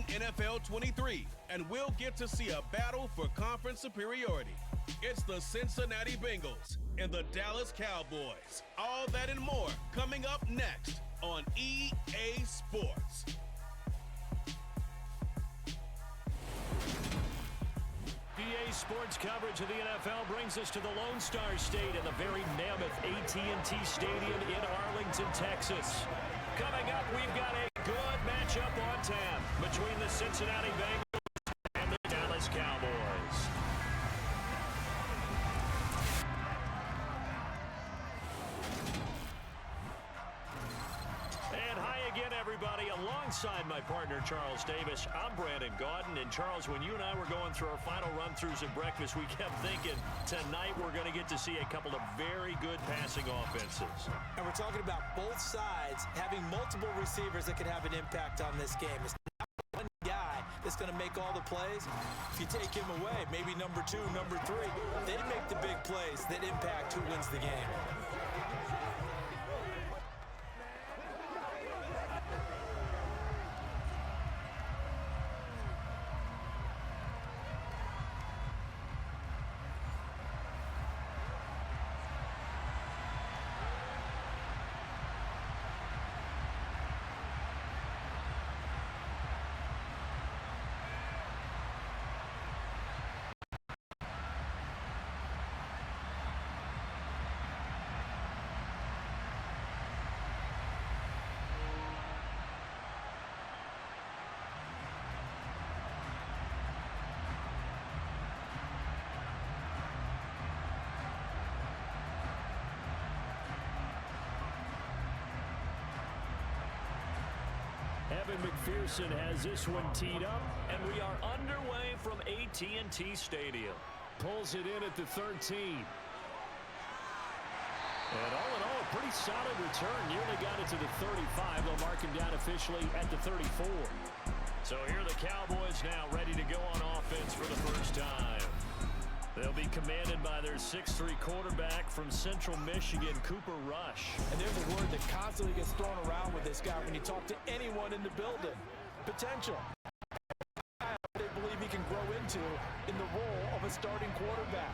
NFL 23, and we'll get to see a battle for conference superiority. It's the Cincinnati Bengals and the Dallas Cowboys. All that and more coming up next on EA Sports. EA Sports coverage of the NFL brings us to the Lone Star State and the very mammoth AT&T Stadium in Arlington, Texas. Coming up, we've got a good matchup on tap between the Cincinnati Bengals and the Dallas Cowboys. And hi again, everybody. Alongside my partner, Charles Davis, I'm Brandon Gaudin. And Charles, when you and I were going through our final run-throughs at breakfast, we kept thinking tonight we're going to get to see a couple of very good passing offenses. And we're talking about both sides having multiple receivers that could have an impact on this game. It's not one guy that's going to make all the plays. If you take him away, maybe number 2, number 3, they make the big plays that impact who wins the game. Evan McPherson has this one teed up, and we are underway from AT&T Stadium. Pulls it in at the 13. And all in all, a pretty solid return. Nearly got it to the 35. They'll mark him down officially at the 34. So here are the Cowboys now ready to go on offense for the first time. They'll be commanded by their 6'3" quarterback from Central Michigan, Cooper Rush. And there's a word that constantly gets thrown around with this guy when you talk to anyone in the building. Potential. They believe he can grow into in the role of a starting quarterback.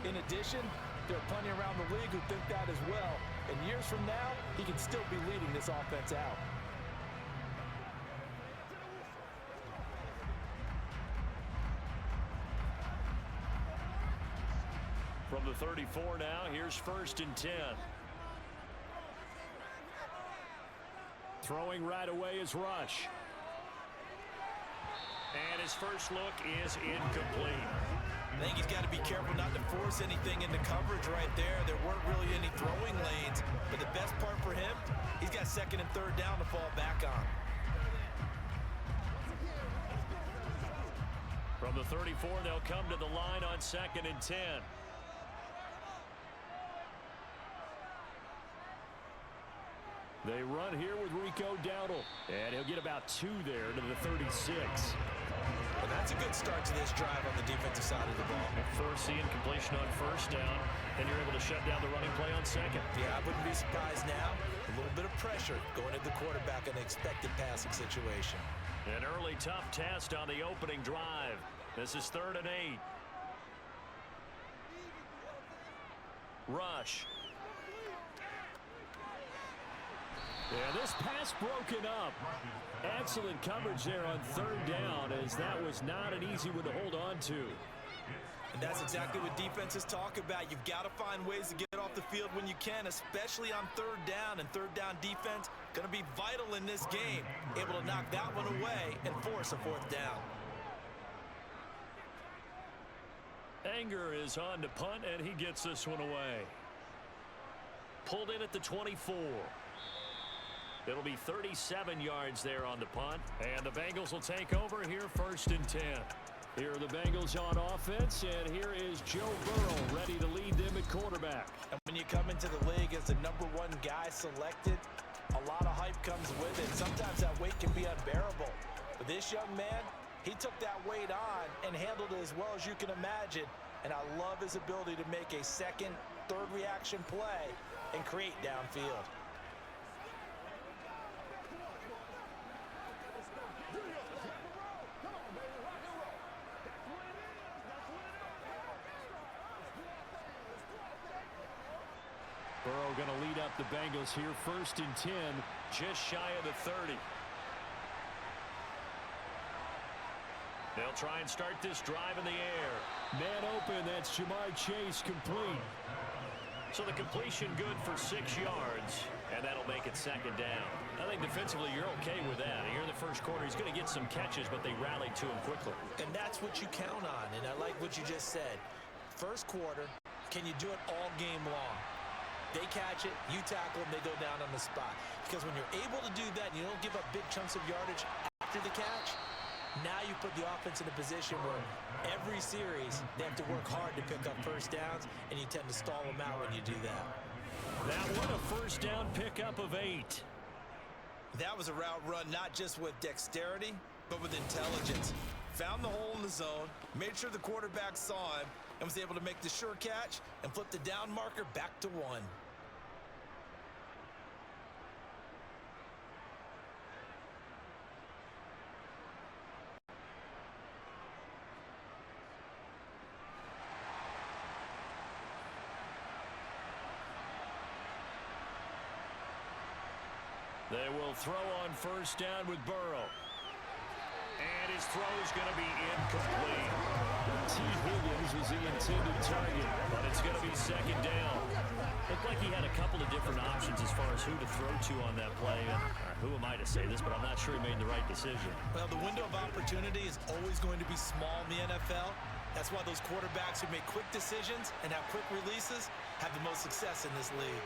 In addition, there are plenty around the league who think that as well. And years from now, he can still be leading this offense out. From the 34 now, here's 1st and 10. Throwing right away is Rush. And his first look is incomplete. I think he's got to be careful not to force anything into coverage right there. There weren't really any throwing lanes. But the best part for him, he's got 2nd and 3rd down to fall back on. From the 34, they'll come to the line on 2nd and 10. They run here with Rico Dowdle. And he'll get about 2 there to the 36. Well, that's a good start to this drive on the defensive side of the ball. Forcing completion on 1st down, and you're able to shut down the running play on 2nd. Yeah, I wouldn't be surprised now. A little bit of pressure going at the quarterback in an expected passing situation. An early tough test on the opening drive. This is 3rd and 8. Rush. Yeah, this pass broken up. Excellent coverage there on 3rd down, as that was not an easy one to hold on to. And that's exactly what defenses talk about. You've got to find ways to get off the field when you can, especially on 3rd down. And 3rd down defense going to be vital in this game. Able to knock that one away and force a 4th down. Anger is on to punt, and he gets this one away. Pulled in at the 24. It'll be 37 yards there on the punt. And the Bengals will take over here 1st and 10. Here are the Bengals on offense, and here is Joe Burrow ready to lead them at quarterback. And when you come into the league as the #1 guy selected, a lot of hype comes with it. Sometimes that weight can be unbearable. But this young man, he took that weight on and handled it as well as you can imagine. And I love his ability to make a 2nd, 3rd reaction play and create downfield. Burrow going to lead up the Bengals here, 1st and 10, just shy of the 30. They'll try and start this drive in the air. Man open, that's Jamar Chase, complete. So the completion good for 6 yards, and that'll make it 2nd down. I think defensively you're okay with that. Here in the first quarter, he's going to get some catches, but they rallied to him quickly. And that's what you count on, and I like what you just said. First quarter, can you do it all game long? They catch it, you tackle them, they go down on the spot. Because when you're able to do that and you don't give up big chunks of yardage after the catch, now you put the offense in a position where every series they have to work hard to pick up first downs, and you tend to stall them out when you do that. That one a first down pickup of 8. That was a route run not just with dexterity, but with intelligence. Found the hole in the zone, made sure the quarterback saw him, and was able to make the sure catch and flip the down marker back to 1. They will throw on first down with Burrow. And his throw is going to be incomplete. T. Higgins was the intended target, but it's going to be 2nd down. Looked like he had a couple of different options as far as who to throw to on that play. Who am I to say this, but I'm not sure he made the right decision. Well, the window of opportunity is always going to be small in the NFL. That's why those quarterbacks who make quick decisions and have quick releases have the most success in this league.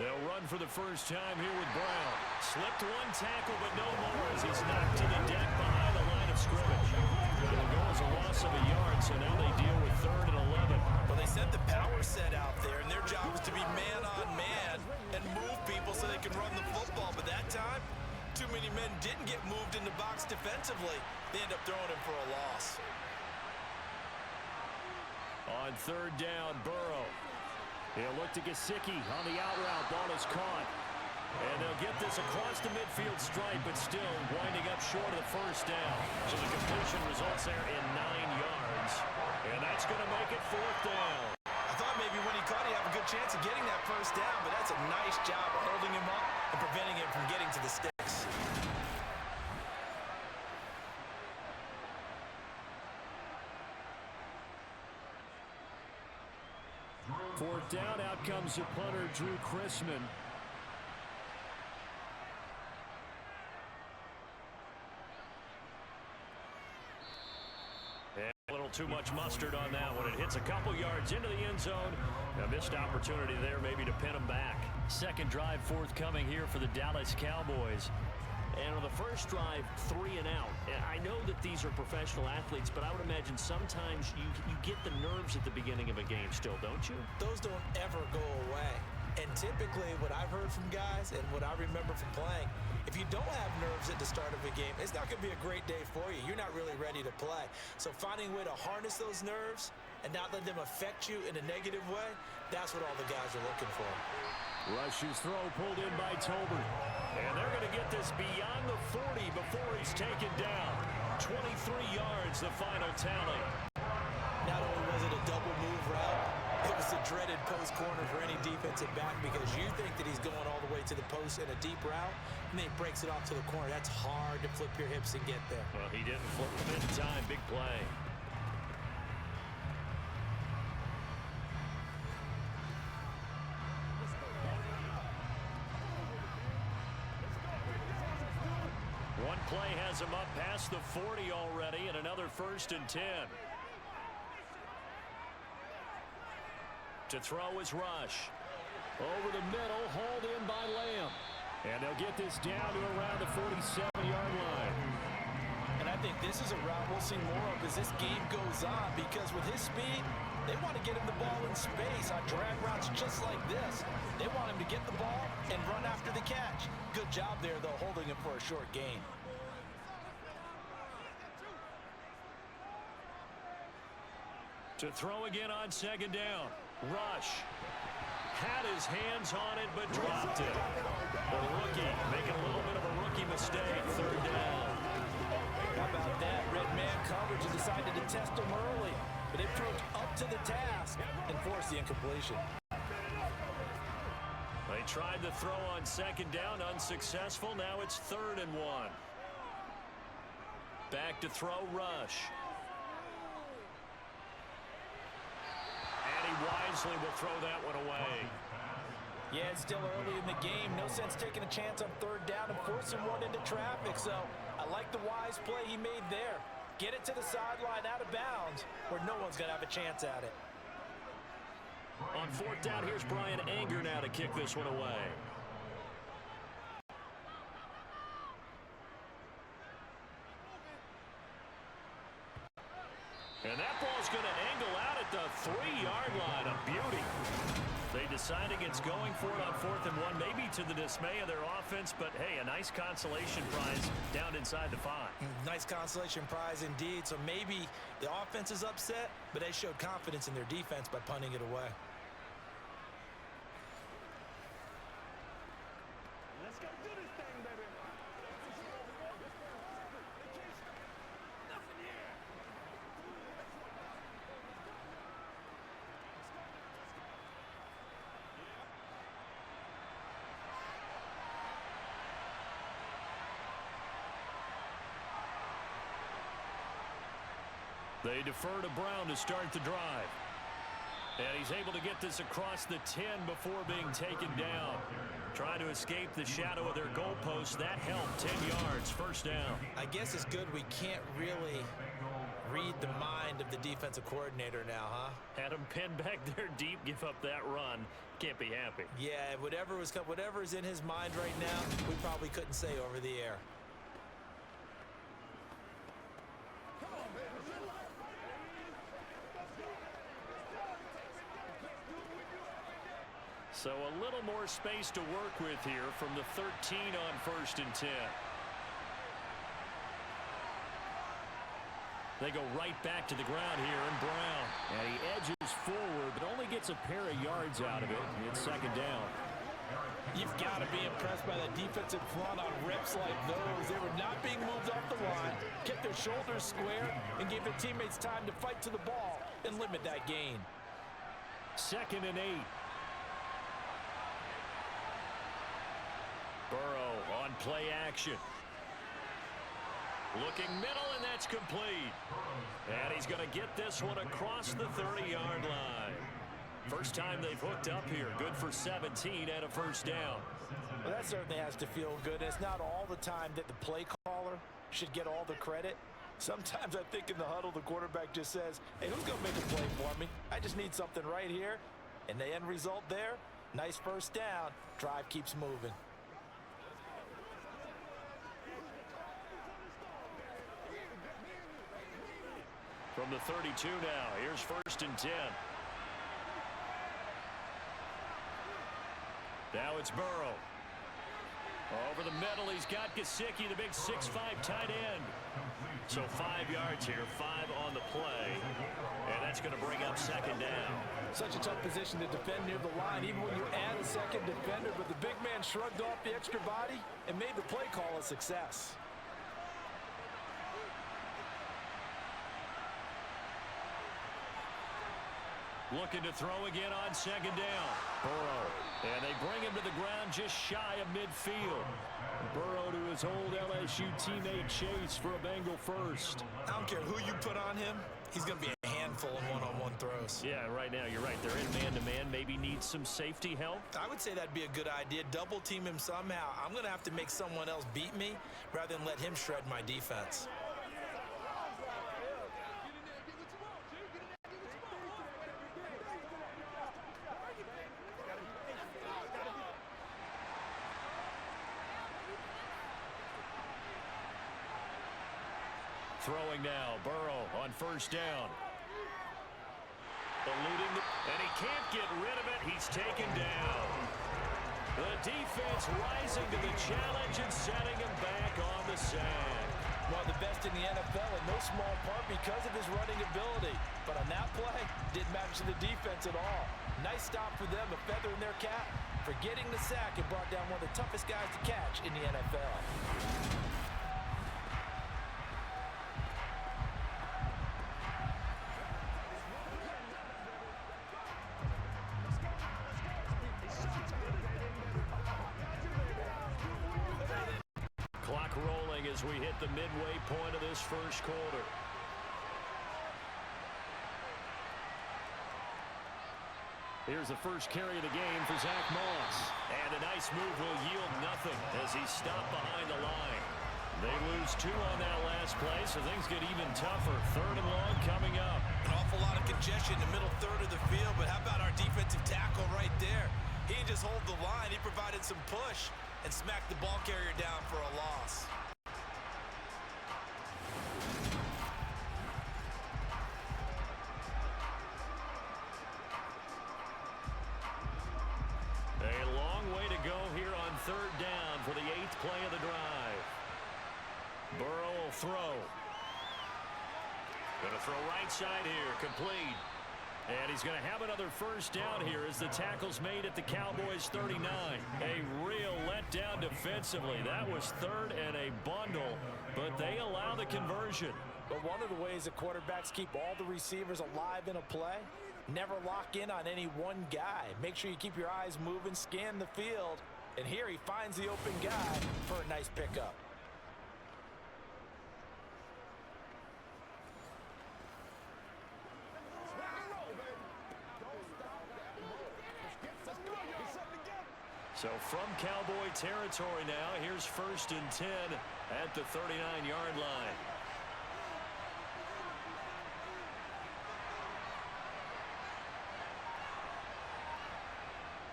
They'll run for the first time here with Brown. Slipped one tackle, but no more as he's knocked to the deck behind the line of scrimmage. It'll go as a loss of a yard, so now they deal with 3rd and 11. Well, they sent the power set out there, and their job was to be man-on-man and move people so they can run the football. But that time, too many men didn't get moved in the box defensively. They end up throwing him for a loss. On 3rd down, Burrow. He'll look to Gesicki on the out route. Ball is caught. And they'll get this across the midfield stripe, but still winding up short of the first down. So the completion results there in 9 yards. And that's going to make it 4th down. I thought maybe when he caught it, he'd have a good chance of getting that first down, but that's a nice job of holding him up and preventing him from getting to the sticks. 4th down, out comes the punter, Drew Chrisman. And a little too much mustard on that one. It hits a couple yards into the end zone. A missed opportunity there maybe to pin him back. 2nd drive forthcoming here for the Dallas Cowboys. And on the first drive, 3 and out. I know that these are professional athletes, but I would imagine sometimes you get the nerves at the beginning of a game still, don't you? Those don't ever go away. And typically what I've heard from guys and what I remember from playing, if you don't have nerves at the start of a game, it's not going to be a great day for you. You're not really ready to play. So finding a way to harness those nerves and not let them affect you in a negative way, that's what all the guys are looking for. Rush's throw pulled in by Tolbert. And they're going to get this beyond the 40 before he's taken down. 23 yards, the final tally. Not only was it a double move route, it was a dreaded post corner for any defensive back because you think that he's going all the way to the post in a deep route, and then he breaks it off to the corner. That's hard to flip your hips and get there. Well, he didn't flip them in time. Big play. One play has him up past the 40 already, and another 1st and 10. To throw is Rush. Over the middle, hauled in by Lamb. And they'll get this down to around the 47-yard line. And I think this is a route we'll see more of as this game goes on, because with his speed, they want to get him the ball in space on drag routes just like this. They want him to get the ball and run after the catch. Good job there, though, holding him for a short gain. To throw again on 2nd down. Rush had his hands on it, but dropped it. The rookie making a little bit of a rookie mistake. 3rd down. How about that? Red man coverage and decided to test him early, but they proved up to the task and forced the incompletion. They tried the throw on second down, unsuccessful. Now it's 3rd and 1. Back to throw, Rush. And he wisely will throw that one away. Yeah, it's still early in the game. No sense taking a chance on 3rd down and forcing one into traffic. So I like the wise play he made there. Get it to the sideline out of bounds where no one's going to have a chance at it. On 4th down, here's Brian Anger now to kick this one away. And that ball's going to angle out at the 3-yard line. A beauty. They decide against going for it on 4th and 1, maybe to the dismay of their offense, but hey, a nice consolation prize down inside the 5. Nice consolation prize indeed. So maybe the offense is upset, but they showed confidence in their defense by punting it away. Let's go do this thing, baby. Nothing here. They defer to Brown to start the drive. And he's able to get this across the 10 before being taken down. Trying to escape the shadow of their goalpost. That helped. 10 yards, 1st down. I guess it's good we can't really read the mind of the defensive coordinator now, huh? Had him pinned back there deep, give up that run. Can't be happy. Yeah, whatever's in his mind right now, we probably couldn't say over the air. So a little more space to work with here from the 13 on 1st and 10. They go right back to the ground here, and Brown. And he edges forward, but only gets a pair of yards out of it. It's 2nd down. You've got to be impressed by the defensive front on reps like those. They were not being moved off the line, kept their shoulders square, and gave their teammates time to fight to the ball and limit that gain. 2nd and 8. Burrow on play action. Looking middle, and that's complete. And he's going to get this one across the 30-yard line. First time they've hooked up here. Good for 17 and a 1st down. Well, that certainly has to feel good. And it's not all the time that the play caller should get all the credit. Sometimes I think in the huddle, the quarterback just says, hey, who's going to make a play for me? I just need something right here. And the end result there, nice 1st down. Drive keeps moving. From the 32 now, here's 1st and 10. Now it's Burrow. Over the middle, he's got Gesicki, the big 6'5" tight end. So 5 yards here, 5 on the play. And that's going to bring up 2nd down. Such a tough position to defend near the line, even when you add a 2nd defender. But the big man shrugged off the extra body and made the play call a success. Looking to throw again on 2nd down. Burrow. And they bring him to the ground just shy of midfield. Burrow to his old LSU teammate Chase for a Bengal first. I don't care who you put on him. He's going to be a handful of one-on-one throws. Yeah, right now you're right. They're in man-to-man. Maybe needs some safety help. I would say that'd be a good idea. Double team him somehow. I'm going to have to make someone else beat me rather than let him shred my defense. Throwing now, Burrow on 1st down. Eluding, and he can't get rid of it. He's taken down. The defense rising to the challenge and setting him back on the sand. One of the best in the NFL in no small part because of his running ability. But on that play, didn't matter to the defense at all. Nice stop for them, a feather in their cap for getting the sack and brought down one of the toughest guys to catch in the NFL. as we hit the midway point of this first quarter. Here's the first carry of the game for Zach Moss. And a nice move will yield nothing as he's stopped behind the line. They lose 2 on that last play, so things get even tougher. 3rd and long coming up. An awful lot of congestion in the middle third of the field, but how about our defensive tackle right there? He didn't just hold the line. He provided some push and smacked the ball carrier down for a loss. A long way to go here on 3rd down for the 8th play of the drive. Burrow will throw. Going to throw right side here, complete. And he's going to have another first down here as the tackle's made at the Cowboys 39. A real letdown defensively. That was 3rd and a bundle, but they allow the conversion. But one of the ways the quarterbacks keep all the receivers alive in a play, never lock in on any one guy. Make sure you keep your eyes moving, scan the field. And here he finds the open guy for a nice pickup. So from Cowboy territory now, here's 1st and 10 at the 39-yard line.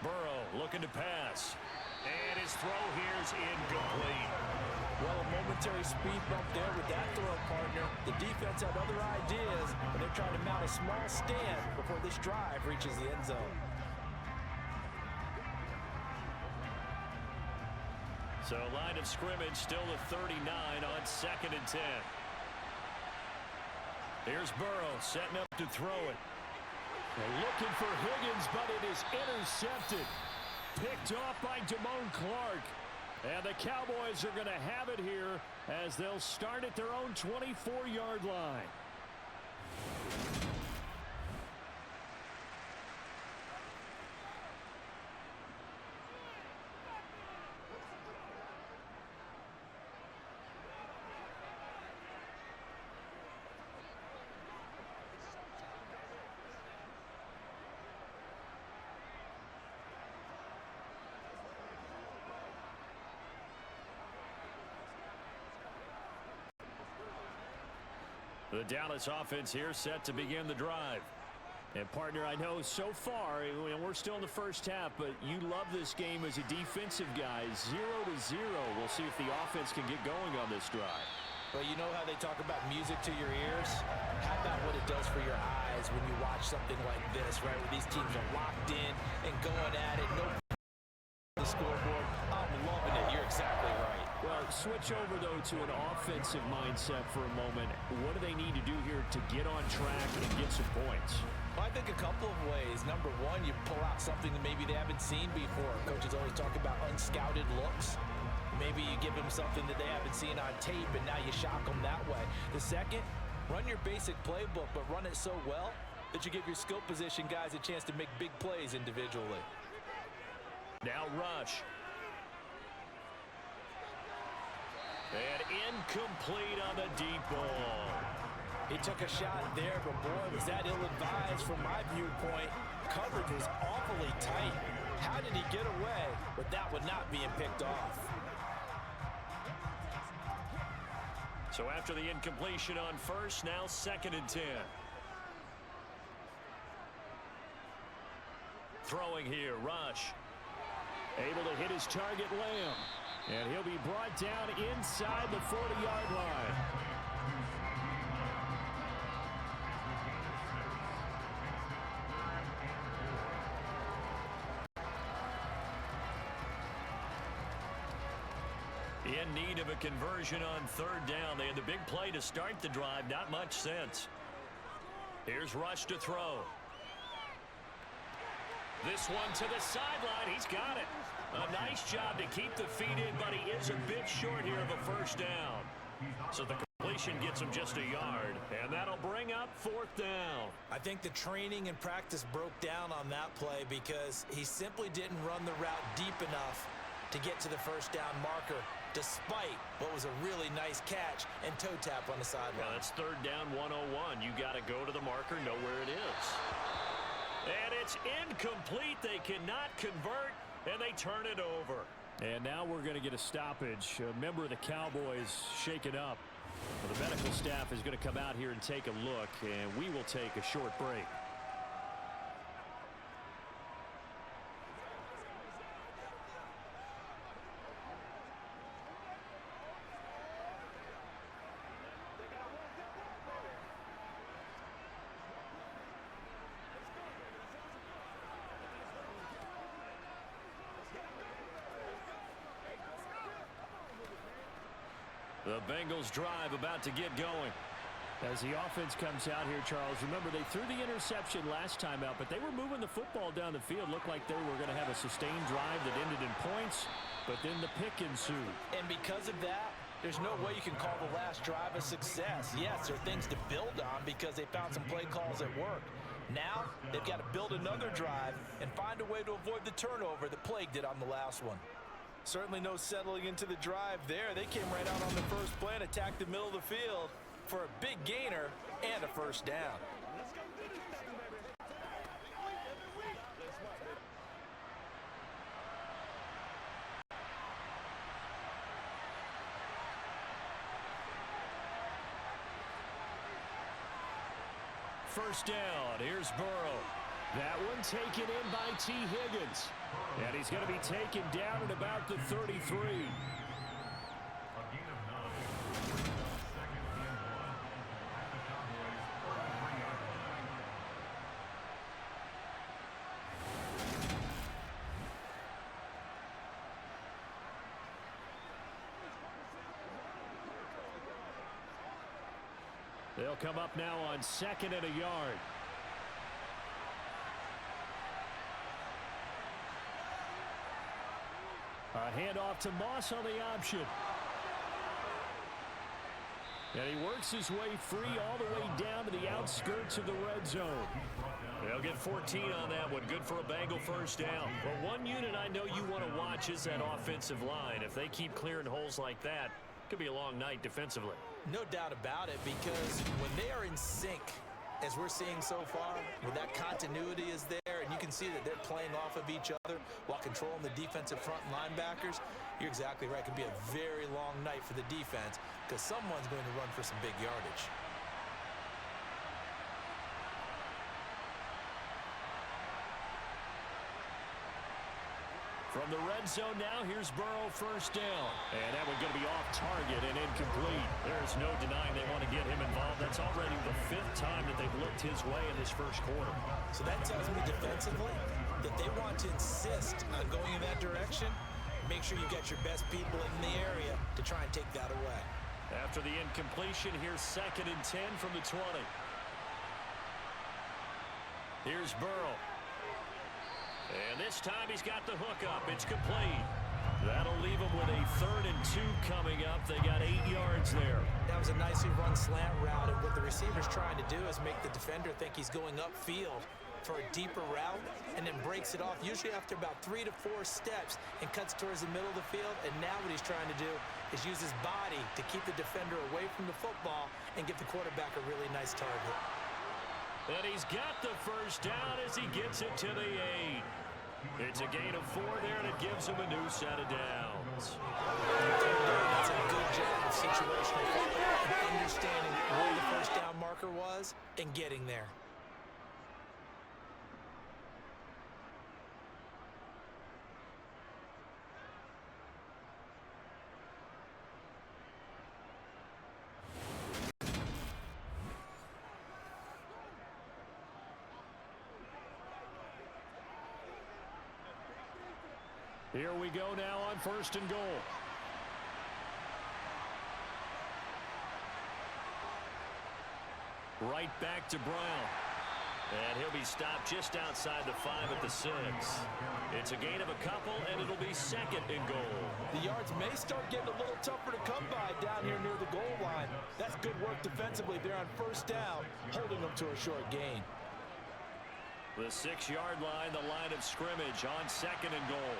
Burrow looking to pass. And his throw here's incomplete. Well, a momentary speed bump there with that throw partner. The defense had other ideas, and they're trying to mount a small stand before this drive reaches the end zone. So line of scrimmage still at 39 on 2nd and 10. Here's Burrow setting up to throw it. They're looking for Higgins, but it is intercepted. Picked off by Damone Clark. And the Cowboys are going to have it here as they'll start at their own 24-yard line. The Dallas offense here set to begin the drive. And, partner, I know so far, and we're still in the first half, but you love this game as a defensive guy. 0-0. We'll see if the offense can get going on this drive. Well, you know how they talk about music to your ears? How about what it does for your eyes when you watch something like this, right, where these teams are locked in and going at it, no the scoreboard. I'm loving it. You're exactly right. Well, switch over, though, to an offensive mindset for a moment. What do they need to do here to get on track and get some points? Well, I think a couple of ways. Number one, you pull out something that maybe they haven't seen before. Coaches always talk about unscouted looks. Maybe you give them something that they haven't seen on tape, and now you shock them that way. The second, run your basic playbook, but run it so well that you give your skill position guys a chance to make big plays individually. Now rush. And incomplete on the deep ball. He took a shot there, but boy, was that ill-advised from my viewpoint. Coverage was awfully tight. How did he get away with that one not being picked off? So after the incompletion on first, now 2nd and 10. Throwing here, rush. Able to hit his target, Lamb. And he'll be brought down inside the 40-yard line. In need of a conversion on 3rd down. They had the big play to start the drive. Not much sense. Here's Rush to throw. This one to the sideline. He's got it. A nice job to keep the feet in, but he is a bit short here of a first down. So the completion gets him just a yard, and that'll bring up 4th down. I think the training and practice broke down on that play because he simply didn't run the route deep enough to get to the first down marker. despite what was a really nice catch and toe tap on the sideline. Well, that's third down 101. You got to go to the marker, know where it is. And it's incomplete. They cannot convert, and they turn it over. And now we're going to get a stoppage. A member of the Cowboys shaken up. Well, the medical staff is going to come out here and take a look, and we will take a short break. The Bengals drive about to get going. As the offense comes out here, Charles, remember they threw the interception last time out, but they were moving the football down the field. Looked like they were going to have a sustained drive that ended in points, but then the pick ensued. And because of that, there's no way you can call the last drive a success. Yes, there are things to build on because they found some play calls that work. Now, they've got to build another drive and find a way to avoid the turnover that plagued it on the last one. Certainly no settling into the drive there. They came right out on the first play and attacked the middle of the field for a big gainer and a first down. Let's go do this thing, baby. Every week. That's what, baby. First down. Here's Burrow. That one taken in by T. Higgins. And he's going to be taken down at about the 33. They'll come up now on 2nd and a yard. A handoff to Moss on the option. And he works his way free all the way down to the outskirts of the red zone. They'll get 14 on that one. Good for a Bengal first down. Well, one unit I know you want to watch is that offensive line. If they keep clearing holes like that, it could be a long night defensively. No doubt about it, because when they are in sync, as we're seeing so far, when that continuity is there and you can see that they're playing off of each other while controlling the defensive front linebackers, you're exactly right. It could be a very long night for the defense because someone's going to run for some big yardage. From the red zone now, here's Burrow first down. And that one's going to be off target and incomplete. There's no denying they want to get him involved. That's already the 5th time that they've looked his way in this first quarter. So that tells me defensively that they want to insist on going in that direction. Make sure you get your best people in the area to try and take that away. After the incompletion, here's 2nd and 10 from the 20. Here's Burrow. And this time he's got the hook up. It's complete. That'll leave him with a 3rd and 2 coming up. They got 8 yards there. That was a nicely run slant route, and what the receiver's trying to do is make the defender think he's going upfield for a deeper route and then breaks it off, usually after about 3 to 4 steps, and cuts towards the middle of the field. And now what he's trying to do is use his body to keep the defender away from the football and give the quarterback a really nice target. And he's got the first down as he gets it to the 8. It's a gain of 4 there, and it gives him a new set of downs. That's a good job of situational football and understanding where the first down marker was and getting there. Here we go now on 1st and goal. Right back to Brown. And he'll be stopped just outside the 5 at the 6. It's a gain of a couple, and it'll be 2nd and goal. The yards may start getting a little tougher to come by down here near the goal line. That's good work defensively there on first down, holding them to a short gain. The 6-yard line, the line of scrimmage on 2nd and goal.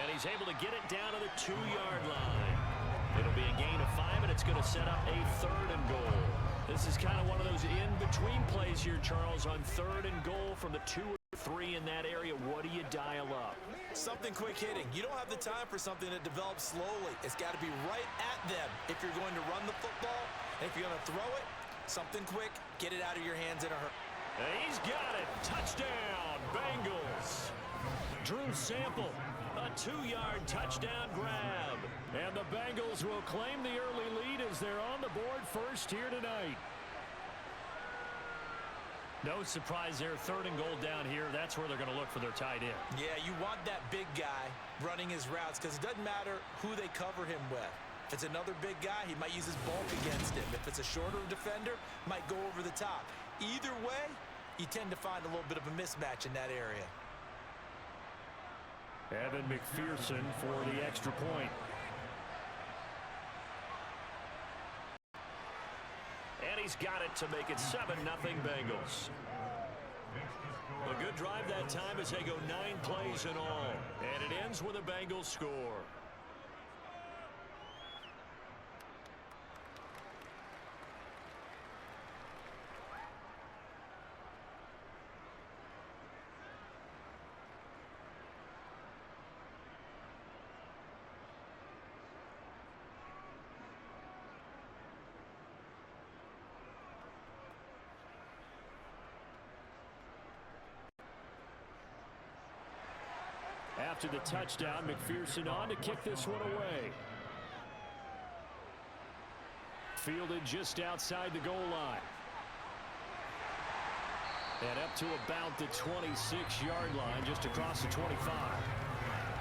And he's able to get it down to the 2-yard line. It'll be a gain of 5, and it's going to set up a 3rd and goal. This is kind of one of those in-between plays here, Charles, on 3rd and goal from the 2 or 3 in that area. What do you dial up? Something quick hitting. You don't have the time for something that develops slowly. It's got to be right at them if you're going to run the football. And if you're going to throw it, something quick, get it out of your hands in a hurry. And he's got it. Touchdown, Bengals. Drew Sample, a 2-yard touchdown grab. And the Bengals will claim the early lead as they're on the board first here tonight. No surprise there, 3rd and goal down here. That's where they're going to look for their tight end. Yeah, you want that big guy running his routes because it doesn't matter who they cover him with. If it's another big guy, he might use his bulk against him. If it's a shorter defender, might go over the top. Either way, you tend to find a little bit of a mismatch in that area. Evan McPherson for the extra point. And he's got it to make it 7-0 Bengals. A good drive that time as they go 9 plays in all. And it ends with a Bengals score. After the touchdown, McPherson on to kick this one away. Fielded just outside the goal line. And up to about the 26-yard line, just across the 25.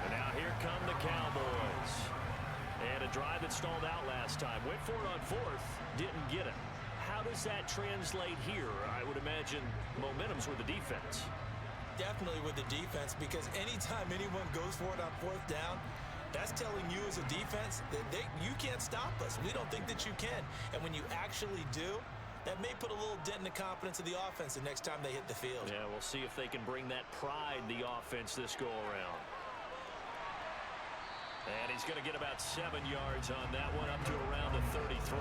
And now here come the Cowboys. And a drive that stalled out last time. Went for it on 4th, didn't get it. How does that translate here? I would imagine momentum's with the defense. Definitely with the defense, because anytime anyone goes for it on 4th down, that's telling you as a defense that you can't stop us. We don't think that you can. And when you actually do, that may put a little dent in the confidence of the offense the next time they hit the field. Yeah, we'll see if they can bring that pride, the offense, this go-around. And he's going to get about 7 yards on that one, up to around the 33.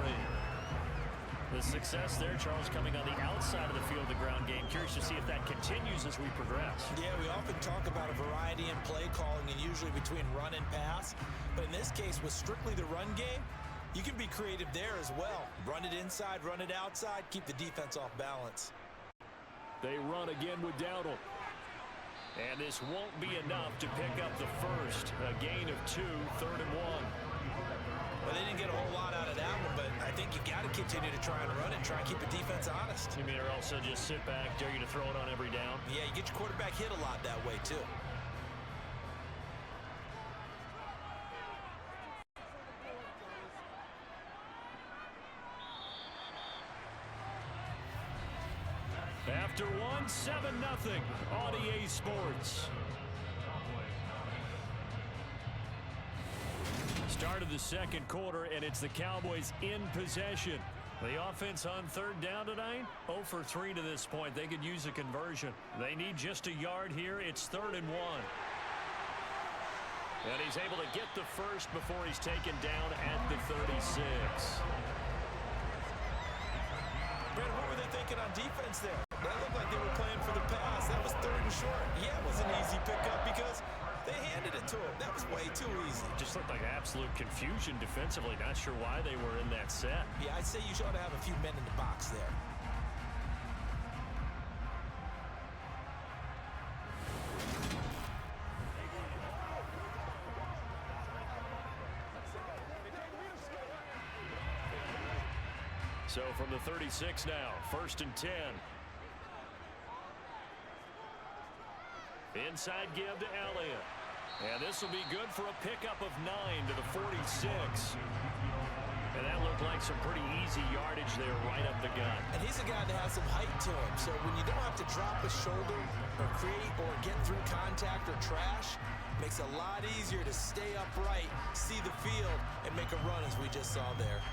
The success there, Charles, coming on the outside of the field, the ground game. Curious to see if that continues as we progress. Yeah, we often talk about a variety in play calling and usually between run and pass. But in this case, with strictly the run game, you can be creative there as well. Run it inside, run it outside, keep the defense off balance. They run again with Dowdle. And this won't be enough to pick up the first. A gain of 2, 3rd and 1. Well, they didn't get a whole lot out of that one, but I think you got to continue to try and run and try and keep the defense honest. You mean, or also just sit back, dare you to throw it on every down? Yeah, you get your quarterback hit a lot that way, too. After one, 7-0 on EA Sports. Start of the second quarter, and it's the Cowboys in possession. The offense on 3rd down tonight, 0 for 3 to this point. They could use a conversion. They need just a yard here. It's 3rd and 1. And he's able to get the first before he's taken down at the 36. Brad, what were they thinking on defense there? That looked like they were playing for the pass. That was 3rd and short. Yeah, it was an easy pickup because they handed it to him. That was way too easy. Just looked like absolute confusion defensively. Not sure why they were in that set. Yeah, I'd say you ought to have a few men in the box there. So from the 36 now, 1st and 10. Inside give to Elliott. And this will be good for a pickup of 9 to the 46. And that looked like some pretty easy yardage there right up the gut. And he's a guy that has some height to him. So when you don't have to drop a shoulder or create or get through contact or trash, makes it a lot easier to stay upright, see the field, and make a run as we just saw there.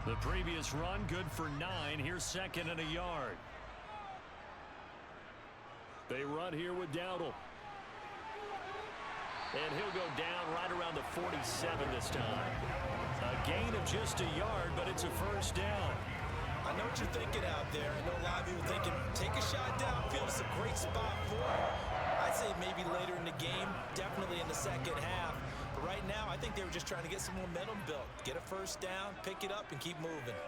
The previous run good for 9. Here's 2nd and a yard. They run here with Dowdle. And he'll go down right around the 47 this time. A gain of just a yard, but it's a first down. I know what you're thinking out there. I know a lot of you are thinking, take a shot downfield. It's a great spot for it. I'd say maybe later in the game, definitely in the second half. But right now, I think they were just trying to get some momentum built. Get a first down, pick it up, and keep moving.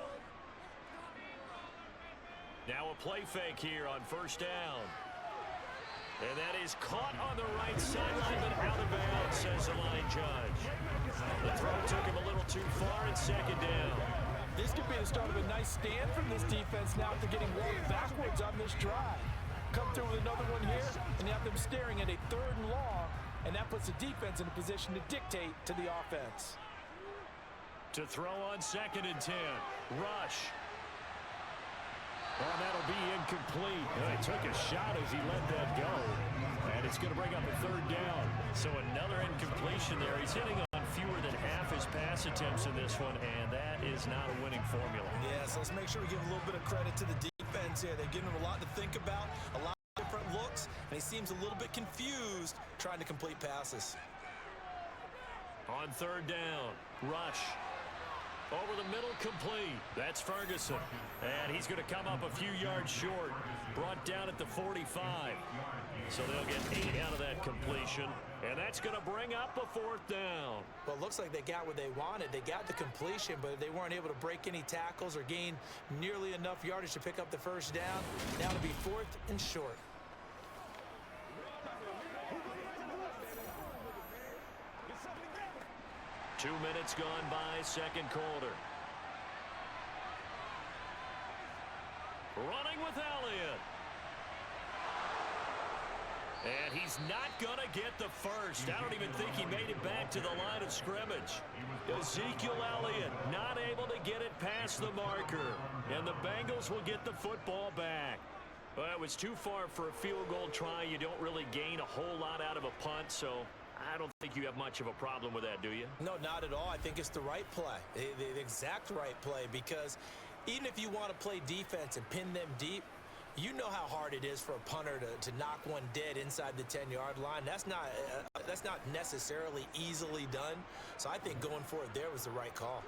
Now a play fake here on first down. And that is caught on the right sideline, but out of bounds, says the line judge. The throw took him a little too far, and second down. This could be the start of a nice stand from this defense now after getting walked backwards on this drive. Come through with another one here, and you have them staring at a 3rd and long, and that puts the defense in a position to dictate to the offense. To throw on 2nd and 10. Rush. Well, that'll be incomplete. He took a shot as he let that go. And it's going to bring up a 3rd down. So another incompletion there. He's hitting on fewer than half his pass attempts in this one, and that is not a winning formula. Yeah, so let's make sure we give a little bit of credit to the defense here. They've given him a lot to think about, a lot of different looks, and he seems a little bit confused trying to complete passes. On 3rd down, Rush. Over the middle, complete. That's Ferguson. And he's going to come up a few yards short. Brought down at the 45. So they'll get 8 out of that completion. And that's going to bring up a 4th down. Well, it looks like they got what they wanted. They got the completion, but they weren't able to break any tackles or gain nearly enough yardage to pick up the first down. Now to be 4th and short. Two minutes gone by, second quarter. Running with Elliott. And he's not going to get the first. I don't even think he made it back to the line of scrimmage. Ezekiel Elliott not able to get it past the marker. And the Bengals will get the football back. Well, it was too far for a field goal try. You don't really gain a whole lot out of a punt, so I don't think you have much of a problem with that, do you? No, not at all. I think it's the right play, the exact right play, because even if you want to play defense and pin them deep, you know how hard it is for a punter to knock one dead inside the 10-yard line. That's not necessarily easily done. So I think going for it there was the right call.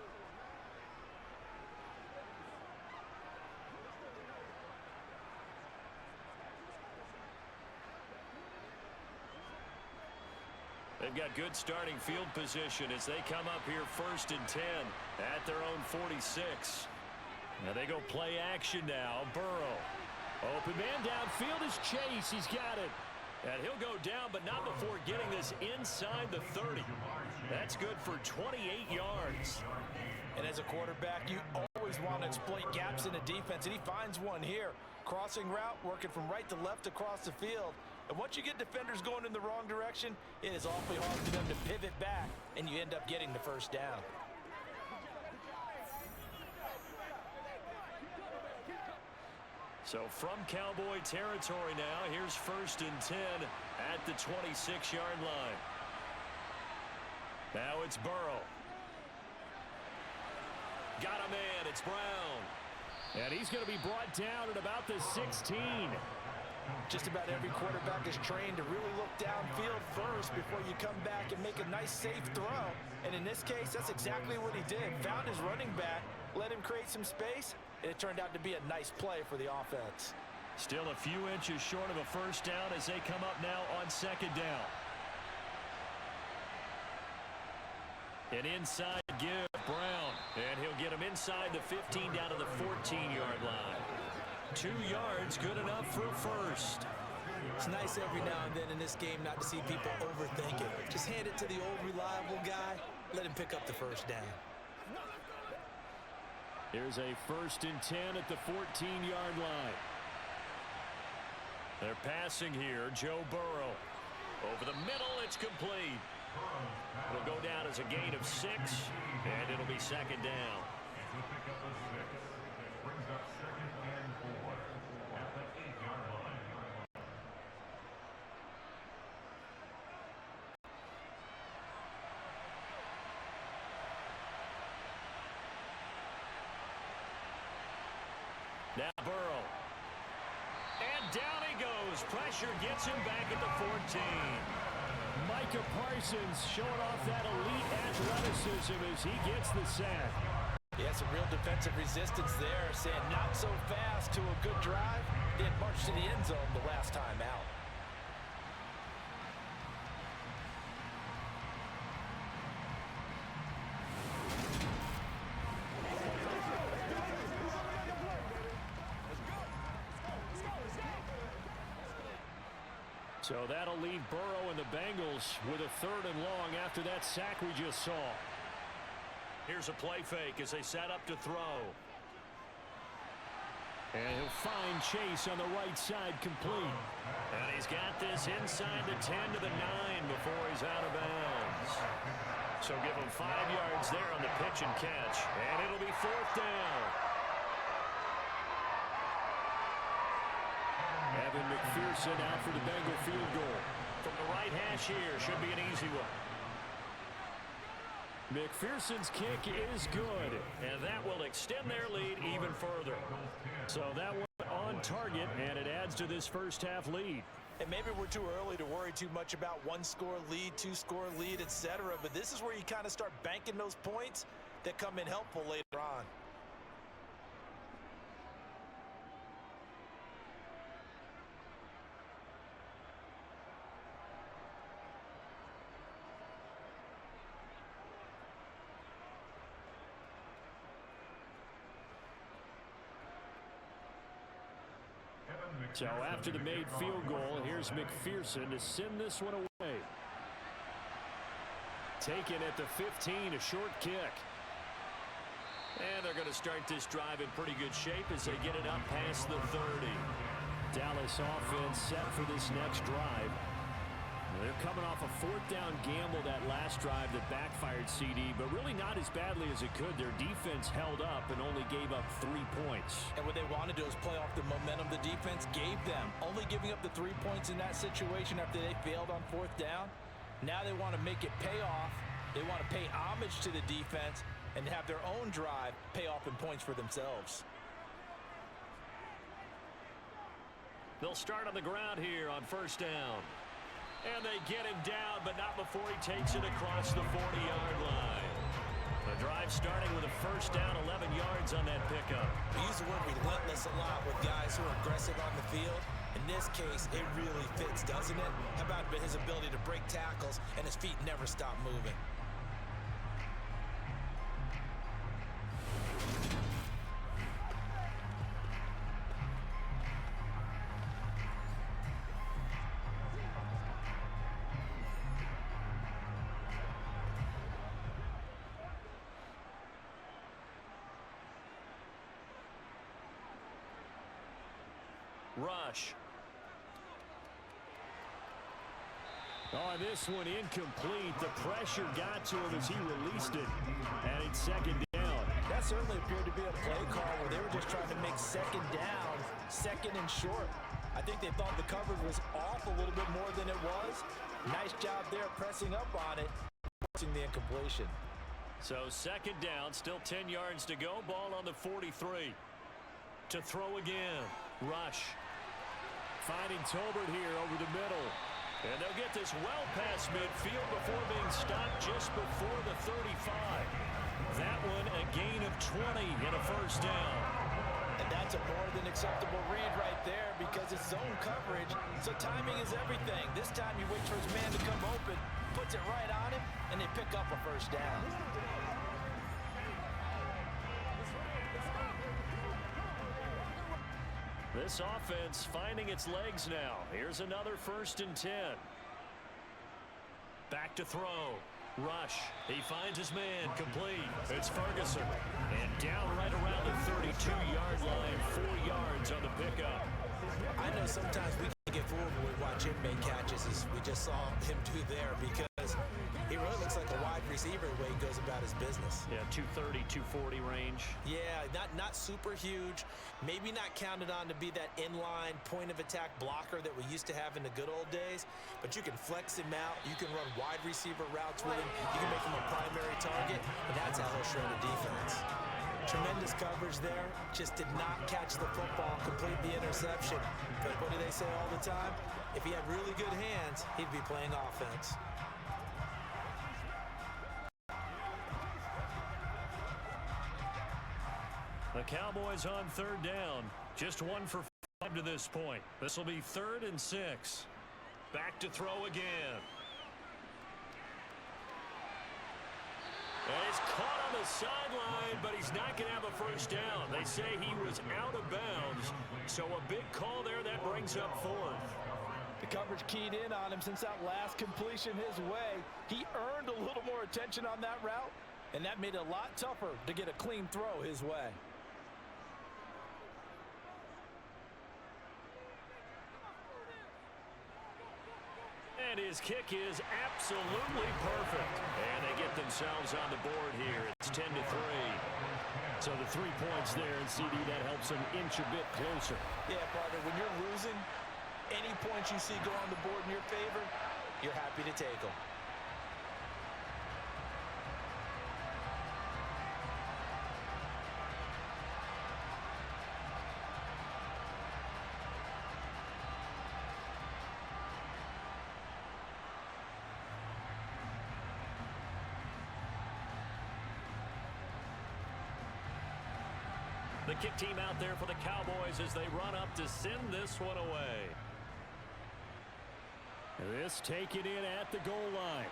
They've got good starting field position as they come up here 1st and 10 at their own 46. Now they go play action now. Burrow. Open man downfield is Chase. He's got it. And he'll go down, but not before getting this inside the 30. That's good for 28 yards. And as a quarterback, you always want to exploit gaps in the defense, and he finds one here. Crossing route, working from right to left across the field. And once you get defenders going in the wrong direction, it is awfully hard for them to pivot back, and you end up getting the first down. So from Cowboy territory now, here's 1st and 10 at the 26-yard line. Now it's Burrow. Got a man, it's Brown. And he's going to be brought down at about the 16. Just about every quarterback is trained to really look downfield first before you come back and make a nice, safe throw. And in this case, that's exactly what he did. Found his running back, let him create some space, and it turned out to be a nice play for the offense. Still a few inches short of a first down as they come up now on 2nd down. An inside give, Brown. And he'll get him inside the 15 down to the 14-yard line. 2 yards, good enough for a first. It's nice every now and then in this game not to see people overthink it. Just hand it to the old reliable guy, let him pick up the first down. Here's a 1st and 10 at the 14-yard line. They're passing here, Joe Burrow. Over the middle, it's complete. It'll go down as a gain of 6, and it'll be 2nd down. Now Burrow. And down he goes. Pressure gets him back at the 14. Micah Parsons showing off that elite athleticism as he gets the sack. Yeah, some real defensive resistance there, saying not so fast to a good drive. They had marched to the end zone the last time out. So that'll leave Burrow and the Bengals with a 3rd and long after that sack we just saw. Here's a play fake as they set up to throw. And he'll find Chase on the right side, complete. And he's got this inside the 10 to the 9 before he's out of bounds. So give him 5 yards there on the pitch and catch. And it'll be 4th down. Evan McPherson out for the Bengal field goal. From the right hash here, should be an easy one. McPherson's kick is good. And that will extend their lead even further. So that one on target, and it adds to this first half lead. And maybe we're too early to worry too much about 1-score lead, 2-score lead, etc. But this is where you kind of start banking those points that come in helpful later on. So after the made field goal, here's McPherson to send this one away. Taken at the 15, a short kick. And they're going to start this drive in pretty good shape as they get it up past the 30. Dallas offense set for this next drive. They're coming off a 4th down gamble that last drive that backfired CD, but really not as badly as it could. Their defense held up and only gave up 3 points. And what they want to do is play off the momentum the defense gave them. Only giving up the 3 points in that situation after they failed on 4th down. Now they want to make it pay off. They want to pay homage to the defense and have their own drive pay off in points for themselves. They'll start on the ground here on 1st down. And they get him down, but not before he takes it across the 40-yard line. The drive starting with a 1st down, 11 yards on that pickup. We use the word relentless a lot with guys who are aggressive on the field. In this case, it really fits, doesn't it? How about his ability to break tackles and his feet never stop moving? Rush. Oh, this one incomplete. The pressure got to him as he released it. And it's 2nd down. That certainly appeared to be a play call where they were just trying to make 2nd down, 2nd and short. I think they thought the coverage was off a little bit more than it was. Nice job there pressing up on it, forcing the incompletion. So 2nd down, still 10 yards to go. Ball on the 43. To throw again. Rush. Finding Tolbert here over the middle. And they'll get this well past midfield before being stopped just before the 35. That one a gain of 20 and a 1st down. And that's a more than acceptable read right there because it's zone coverage, so timing is everything. This time he waits for his man to come open, puts it right on him, and they pick up a 1st down. This offense finding its legs now. Here's another 1st and 10. Back to throw. Rush. He finds his man. Complete. It's Ferguson. And down right around the 32-yard line. 4 yards on the pickup. I know sometimes we can get fooled when we watch him make catches, as we just saw him do there, because he really looks like a wide receiver the way he goes about his business. Yeah, 230, 240 range. Yeah, not super huge. Maybe not counted on to be that inline point-of-attack blocker that we used to have in the good old days, but you can flex him out. You can run wide receiver routes with him. You can make him a primary target, and that's how he'll shred a defense. Tremendous coverage there. Just did not catch the football, complete the interception. But what do they say all the time? If he had really good hands, he'd be playing offense. The Cowboys on third down. Just 1 for 5 to this point. This will be 3rd and 6. Back to throw again. And he's caught on the sideline, but he's not going to have a first down. They say he was out of bounds. So a big call there that brings up 4th. The coverage keyed in on him since that last completion his way. He earned a little more attention on that route, and that made it a lot tougher to get a clean throw his way. And his kick is absolutely perfect. And they get themselves on the board here. It's 10-3. So the 3 points there, and CD, that helps them inch a bit closer. Yeah, partner, when you're losing, any points you see go on the board in your favor, you're happy to take them. The kick team out there for the Cowboys as they run up to send this one away. This taken in at the goal line.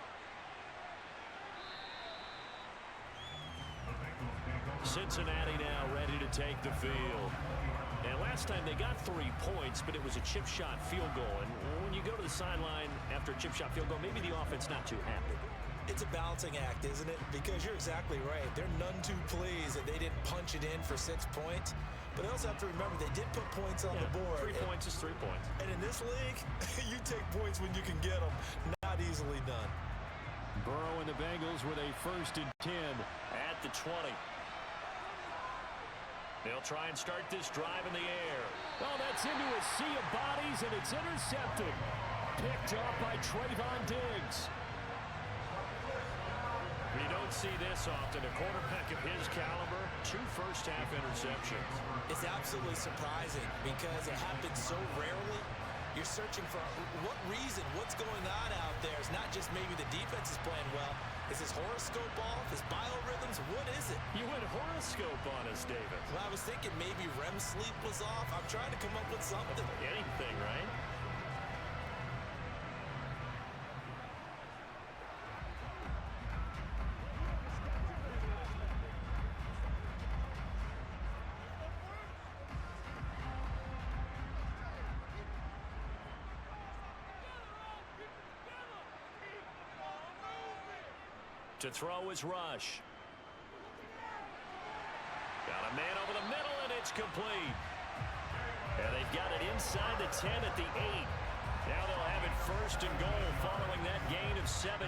Cincinnati now ready to take the field. And last time they got 3 points, but it was a chip shot field goal. And when you go to the sideline after a chip shot field goal, maybe the offense not too happy. It's a balancing act, isn't it? Because you're exactly right. They're none too pleased that they didn't punch it in for 6 points. But they also have to remember they did put points on the board. 3 points is 3 points. And in this league, you take points when you can get them. Not easily done. Burrow and the Bengals with a 1st and 10 at the 20. They'll try and start this drive in the air. Oh, that's into a sea of bodies, and it's intercepted. Picked off by Trayvon Diggs. You don't see this often. A quarterback of his caliber, 2 first-half interceptions. It's absolutely surprising because it happens so rarely. You're searching for what reason, what's going on out there. It's not just maybe the defense is playing well. Is his horoscope off? His biorhythms? What is it? You went horoscope on us, David. Well, I was thinking maybe REM sleep was off. I'm trying to come up with something. Anything, right? To throw is Rush. Got a man over the middle, and it's complete. And they've got it inside the 10 at the 8. Now they'll have it 1st and goal following that gain of 17.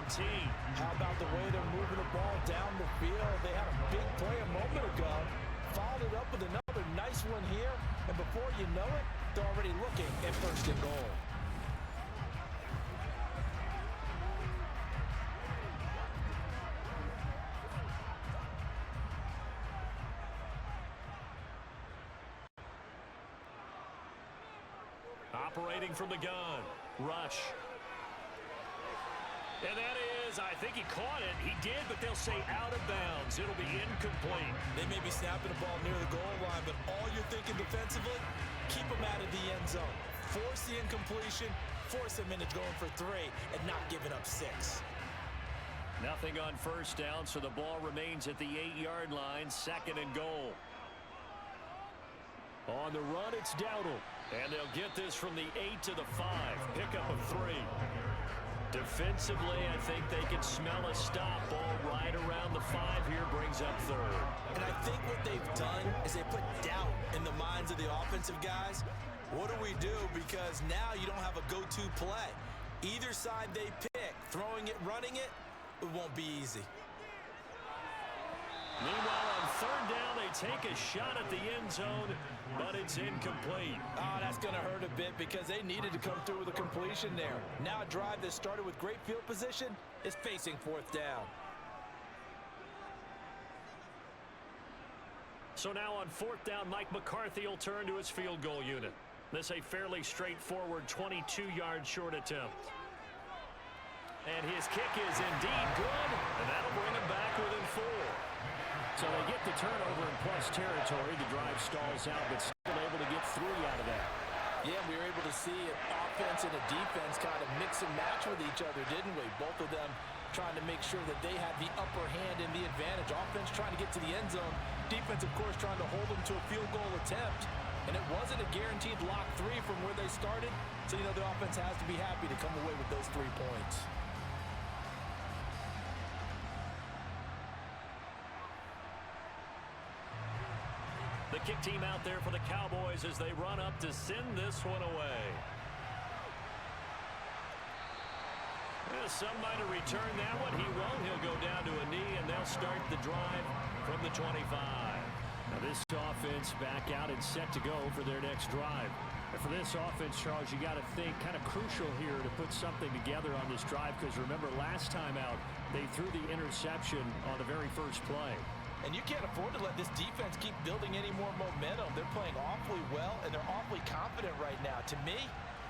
How about the way they're moving the ball down the field? They had a big play a moment ago. Followed it up with another nice one here. And before you know it, they're already looking at 1st and goal. Operating from the gun. Rush. And that is, I think he caught it. He did, but they'll say out of bounds. It'll be incomplete. They may be snapping the ball near the goal line, but all you're thinking defensively, keep them out of the end zone. Force the incompletion, force them into going for 3, and not giving up 6. Nothing on 1st down, so the ball remains at the 8-yard line, 2nd and goal. On the run, it's Dowdle. And they'll get this from the 8 to the 5. Pickup of 3. Defensively, I think they can smell a stop. Ball right around the 5 here, brings up 3rd. And I think what they've done is they put doubt in the minds of the offensive guys. What do we do? Because now you don't have a go-to play. Either side they pick, throwing it, running it, it won't be easy. Meanwhile, on 3rd down, they take a shot at the end zone, but it's incomplete. Oh, that's going to hurt a bit because they needed to come through with a completion there. Now a drive that started with great field position is facing 4th down. So now on 4th down, Mike McCarthy will turn to his field goal unit. This a fairly straightforward 22-yard short attempt. And his kick is indeed good, and that'll bring him back within 4. So they get the turnover in plus territory. The drive stalls out, but still able to get 3 out of that. Yeah, we were able to see an offense and a defense kind of mix and match with each other, didn't we? Both of them trying to make sure that they had the upper hand and the advantage. Offense trying to get to the end zone. Defense, of course, trying to hold them to a field goal attempt. And it wasn't a guaranteed lock 3 from where they started. So, the offense has to be happy to come away with those 3 points. The kick team out there for the Cowboys as they run up to send this one away. Some might have returned that one. He won't. He'll go down to a knee, and they'll start the drive from the 25. Now this offense back out and set to go for their next drive. And for this offense, Charles, you got to think kind of crucial here to put something together on this drive, because remember last time out, they threw the interception on the very first play. And you can't afford to let this defense keep building any more momentum. They're playing awfully well, and they're awfully confident right now. To me,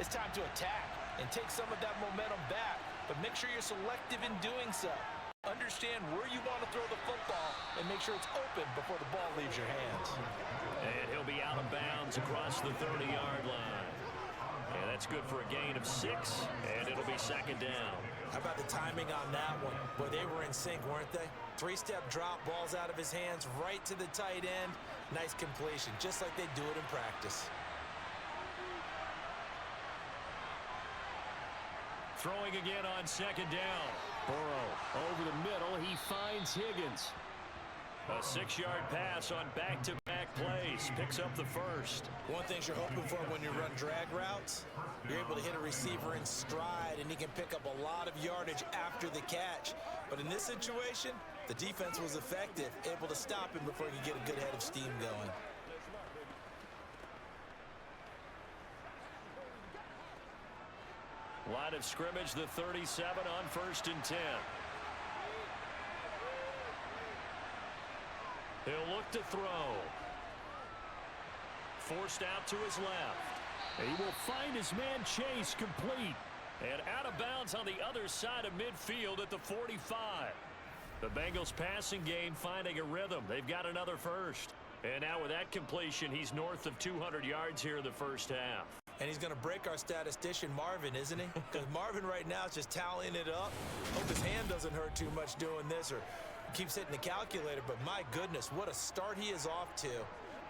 it's time to attack and take some of that momentum back, but make sure you're selective in doing so. Understand where you want to throw the football and make sure it's open before the ball leaves your hands. And he'll be out of bounds across the 30-yard line. And that's good for a gain of 6, and it'll be 2nd down. How about the timing on that one? Boy, they were in sync, weren't they? 3-step drop, balls out of his hands, right to the tight end. Nice completion, just like they do it in practice. Throwing again on 2nd down. Burrow over the middle. He finds Higgins. A 6-yard pass on back-to-back plays. Picks up the first. One thing you're hoping for when you run drag routes, you're able to hit a receiver in stride, and he can pick up a lot of yardage after the catch. But in this situation, the defense was effective, able to stop him before he could get a good head of steam going. Line of scrimmage, the 37 on 1st and 10. He'll look to throw. Forced out to his left. He will find his man Chase, complete. And out of bounds on the other side of midfield at the 45. The Bengals passing game finding a rhythm. They've got another first. And now with that completion, he's north of 200 yards here in the first half. And he's going to break our statistician, Marvin, isn't he? Because Marvin right now is just tallying it up. Hope his hand doesn't hurt too much doing this or keeps hitting the calculator. But my goodness, what a start he is off to.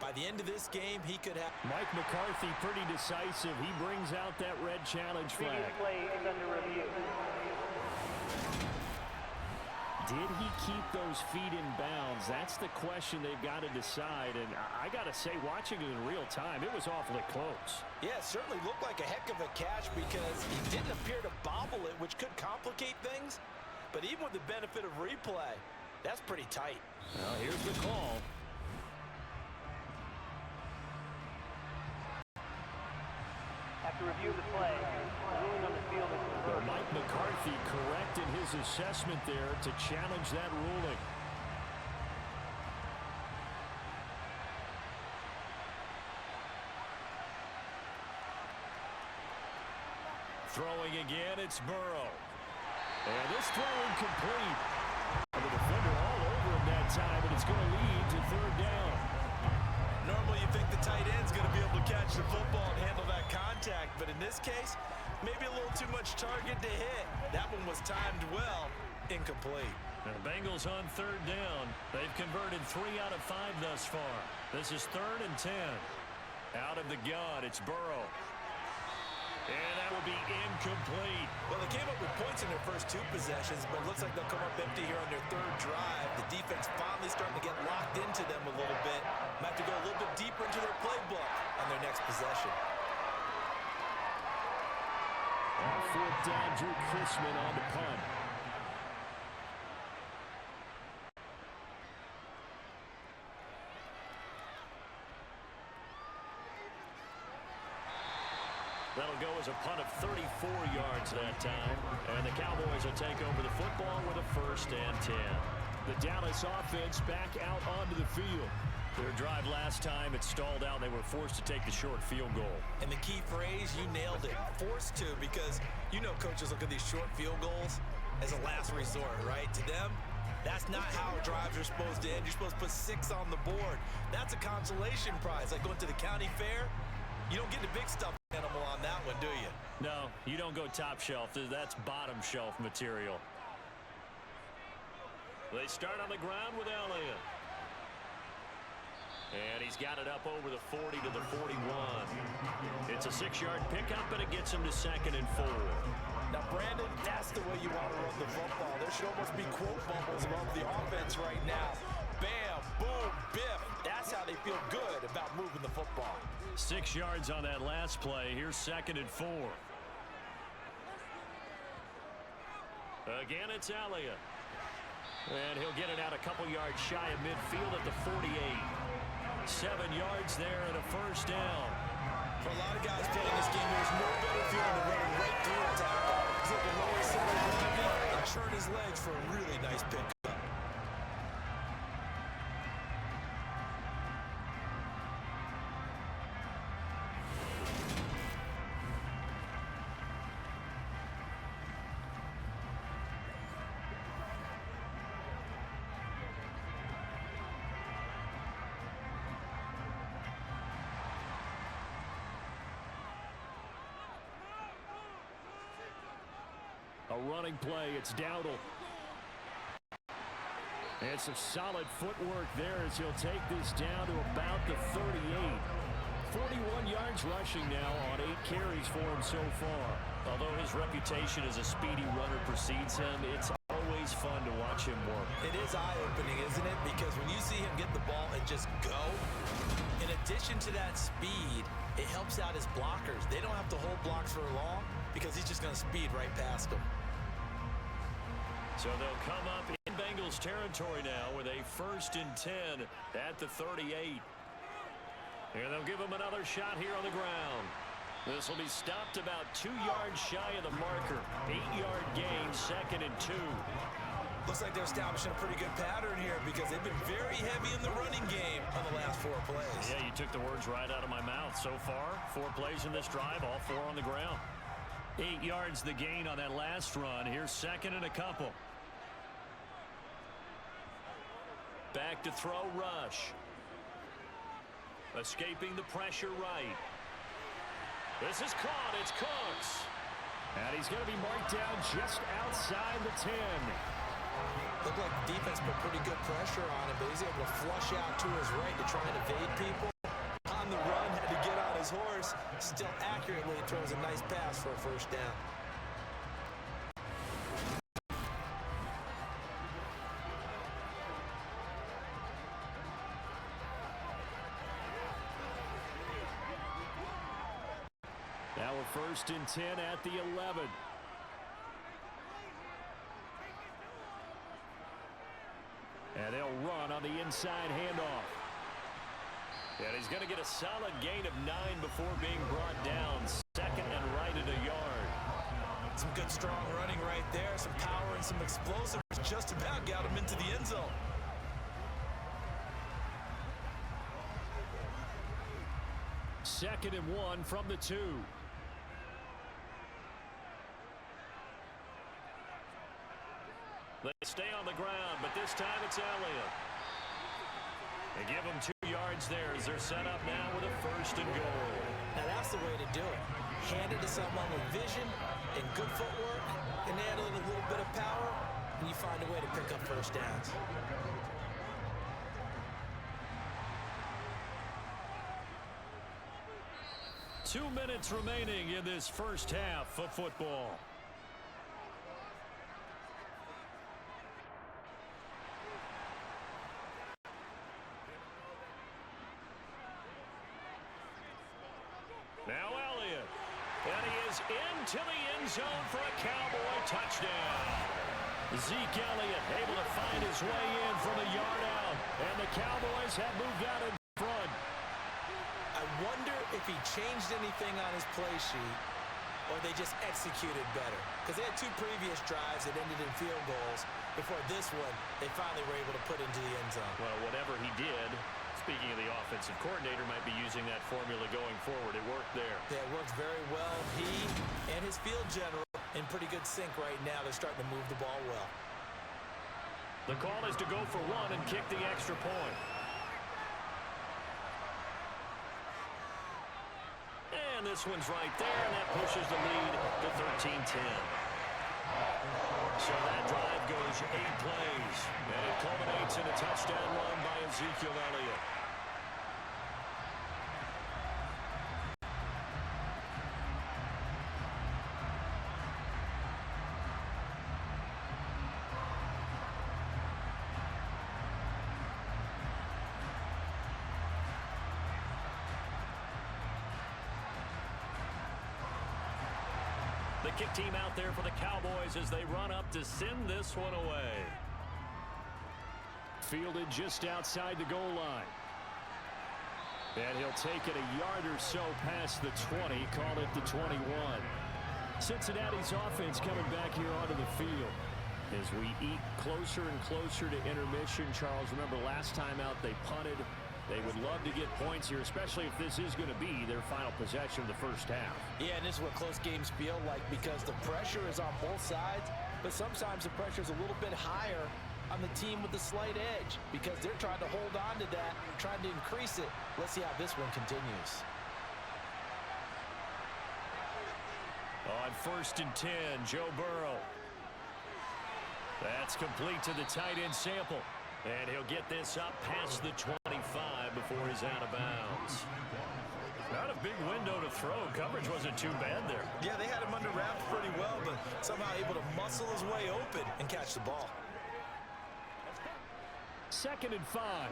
By the end of this game, he could have... Mike McCarthy pretty decisive. He brings out that red challenge flag. Previous play is under review. Did he keep those feet in bounds? That's the question they've got to decide. And I got to say, watching it in real time, it was awfully close. Yeah, it certainly looked like a heck of a catch because he didn't appear to bobble it, which could complicate things. But even with the benefit of replay, that's pretty tight. Well, here's the call. After review of the play, ruling on the field is Well, Mike McCarthy correct in his assessment there to challenge that ruling. Throwing again, it's Burrow. And this throw incomplete. And the defender all over him that time, and it's going to lead to 3rd down. Normally you think the tight end's going to be able to catch the football and handle that contact, but in this case, maybe a little too much target to hit. That one was timed well, incomplete. And the Bengals on 3rd down. They've converted 3 out of 5 thus far. This is 3rd and 10. Out of the gun, it's Burrow. And that will be incomplete. Well, they came up with points in their first 2 possessions, but it looks like they'll come up empty here on their 3rd drive. The defense finally starting to get locked into them a little bit. Might have to go a little bit deeper into their playbook on their next possession. On 4th down, Drew Chrisman on the punt. That'll go as a punt of 34 yards that time. And the Cowboys will take over the football with a 1st and 10. The Dallas offense back out onto the field. Their drive last time, it stalled out. They were forced to take the short field goal. And the key phrase, you nailed it, forced to, because you know coaches look at these short field goals as a last resort, right? To them, that's not how drives are supposed to end. You're supposed to put 6 on the board. That's a consolation prize. Like going to the county fair, you don't get the big stuffed animal on that one, do you? No, you don't go top shelf. That's bottom shelf material. They start on the ground with Elliott. And he's got it up over the 40 to the 41. It's a 6-yard pickup, and it gets him to 2nd and 4. Now, Brandon, that's the way you want to run the football. There should almost be quote bubbles above the offense right now. Bam, boom, biff. That's how they feel good about moving the football. 6 yards on that last play. Here's 2nd and 4. Again, it's Elliott. And he'll get it out a couple yards shy of midfield at the 48. 7 yards there and a first down. For a lot of guys playing this game, there's no better feeling than running right through a tackle. He's able to lower his center of gravity and churn his legs for a really nice pickup. A running play. It's Dowdle. And some solid footwork there as he'll take this down to about the 38. 41 yards rushing now on 8 carries for him so far. Although his reputation as a speedy runner precedes him, it's always fun to watch him work. It is eye-opening, isn't it? Because when you see him get the ball and just go, in addition to that speed, it helps out his blockers. They don't have to hold blocks for long because he's just going to speed right past them. So they'll come up in Bengals territory now with a 1st and 10 at the 38. And they'll give him another shot here on the ground. This will be stopped about 2 yards shy of the marker. 8-yard gain, 2nd and 2. Looks like they're establishing a pretty good pattern here because they've been very heavy in the running game on the last 4 plays. Yeah, you took the words right out of my mouth. So far, 4 plays in this drive, all 4 on the ground. 8 yards the gain on that last run. Here's 2nd and a couple. Back to throw, Rush. Escaping the pressure right. This is caught. It's Cooks. And he's going to be marked down just outside the 10. Looked like the defense put pretty good pressure on him, but he's able to flush out to his right to try and evade people. On the run, had to get on his horse. Still accurately throws a nice pass for a first down. Now we're 1st and 10 at the 11. And they'll run on the inside handoff. And he's going to get a solid gain of 9 before being brought down. 2nd and right at a yard. Some good strong running right there. Some power and some explosiveness. Just about got him into the end zone. Second and 1 from the 2. They stay on the ground, but this time it's Elliott. They give him 2 yards there as they're set up now with a 1st and goal. Now that's the way to do it. Hand it to someone with vision and good footwork, and add a little bit of power, and you find a way to pick up first downs. Two minutes remaining in this first half of football. Now Elliott. And he is into the end zone for a Cowboy touchdown. Zeke Elliott able to find his way in from a yard out. And the Cowboys have moved out in front. I wonder if he changed anything on his play sheet or they just executed better. Because they had 2 previous drives that ended in field goals. Before this one, they finally were able to put into the end zone. Well, whatever he did, it's Speaking of the offensive coordinator, might be using that formula going forward. It worked there. Yeah, it works very well. He and his field general in pretty good sync right now. They're starting to move the ball well. The call is to go for one and kick the extra point. And this one's right there, and that pushes the lead to 13-10. So that drive goes 8 plays, and it culminates in a touchdown run by Ezekiel Elliott. The kick team out there for the Cowboys as they run up to send this one away. Fielded just outside the goal line. And he'll take it a yard or so past the 20, call it the 21. Cincinnati's offense coming back here onto the field. As we eat closer and closer to intermission, Charles, remember last time out they punted. They would love to get points here, especially if this is going to be their final possession of the first half. Yeah, and this is what close games feel like because the pressure is on both sides, but sometimes the pressure is a little bit higher on the team with the slight edge because they're trying to hold on to that, trying to increase it. Let's see how this one continues. On 1st and 10, Joe Burrow. That's complete to the tight end sample. And he'll get this up past the 25 before he's out of bounds. Not a big window to throw. Coverage wasn't too bad there. Yeah, they had him under wraps pretty well, but somehow able to muscle his way open and catch the ball. 2nd and 5.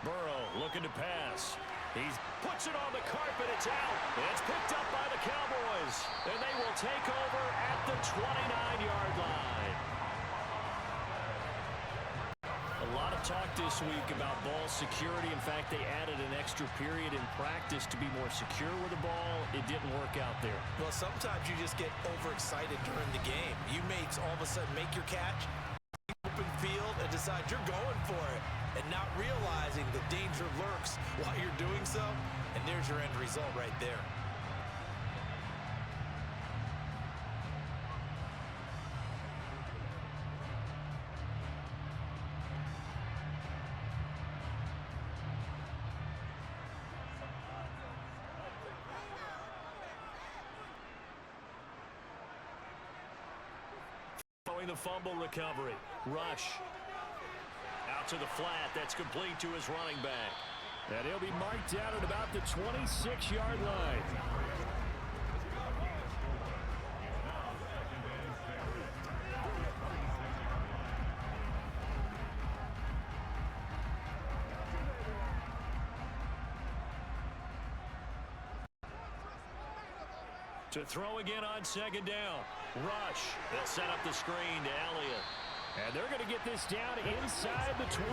Burrow looking to pass. He puts it on the carpet. It's out. It's picked up by the Cowboys. And they will take over at the 29-yard line. A lot of talk this week about ball security. In fact, they added an extra period in practice to be more secure with the ball. It didn't work out there. Well, sometimes you just get overexcited during the game. You may all of a sudden make your catch, open field, and decide you're going for it. And not realizing the danger lurks while you're doing so. And there's your end result right there. Following the fumble recovery. Rush. Out to the flat. That's complete to his running back. And he'll be marked down at about the 26-yard line. To throw again on 2nd down. Rush. They'll set up the screen to Elliott. And they're going to get this down inside the 20.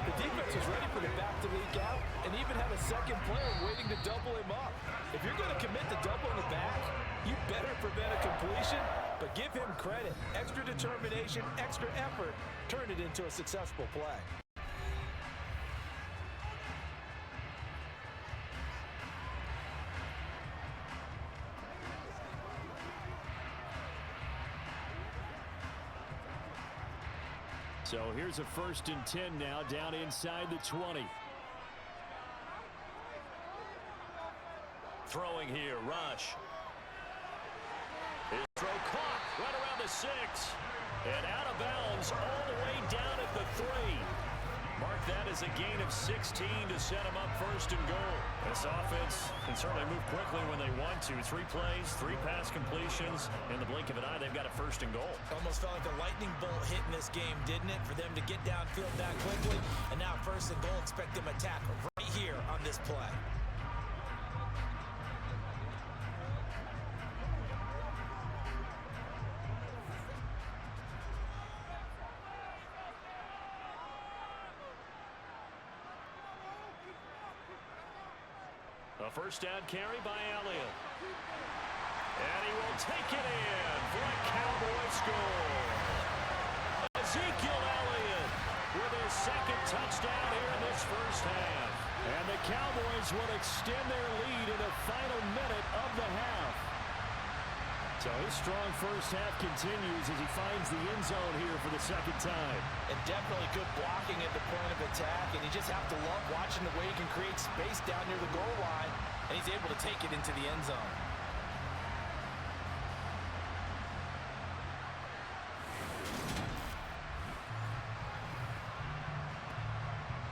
The defense was ready for the back to leak out and even had a second player waiting to double him up. If you're going to commit to doubling the back, you better prevent a completion, but give him credit. Extra determination, extra effort, turned it into a successful play. So here's a 1st and 10 now, down inside the 20. Throwing here, Rush. His throw caught right around the 6. And out of bounds all the way down at the 3. Mark that as a gain of 16 to set him up 1st and goal. This offense can certainly move quickly when they want to. 3 plays, 3 pass completions. In the blink of an eye, they've got a 1st and goal. Almost felt like a lightning bolt hit in this game, didn't it? For them to get downfield that quickly. And now 1st and goal, expect them to attack right here on this play. A first down carry by Elliott. And he will take it in for a Cowboy score. Ezekiel Elliott with his second touchdown here in this first half. And the Cowboys will extend their lead in the final minute of the half. So his strong first half continues as he finds the end zone here for the second time. And definitely good blocking at the point of attack, and you just have to love watching the way he can create space down near the goal line, and he's able to take it into the end zone.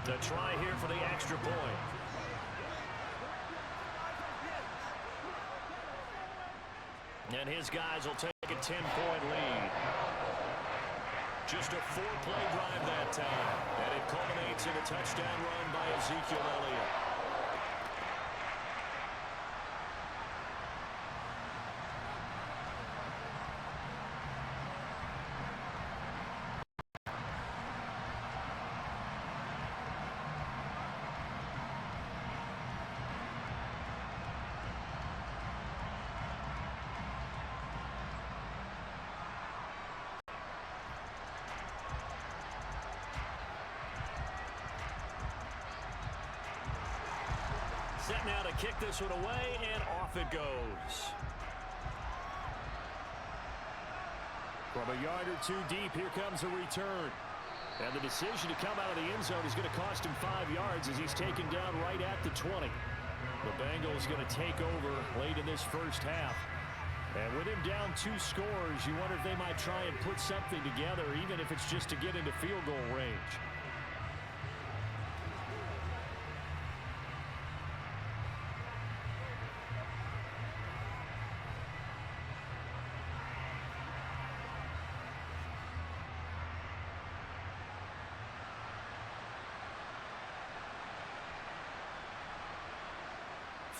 The try here for the extra point. And his guys will take a 10-point lead. Just a 4-play drive that time. And it culminates in a touchdown run by Ezekiel Elliott. Set now to kick this one away, and off it goes. From a yard or two deep, here comes a return. And the decision to come out of the end zone is going to cost him 5 yards as he's taken down right at the 20. The Bengals going to take over late in this first half. And with him down 2 scores, you wonder if they might try and put something together, even if it's just to get into field goal range.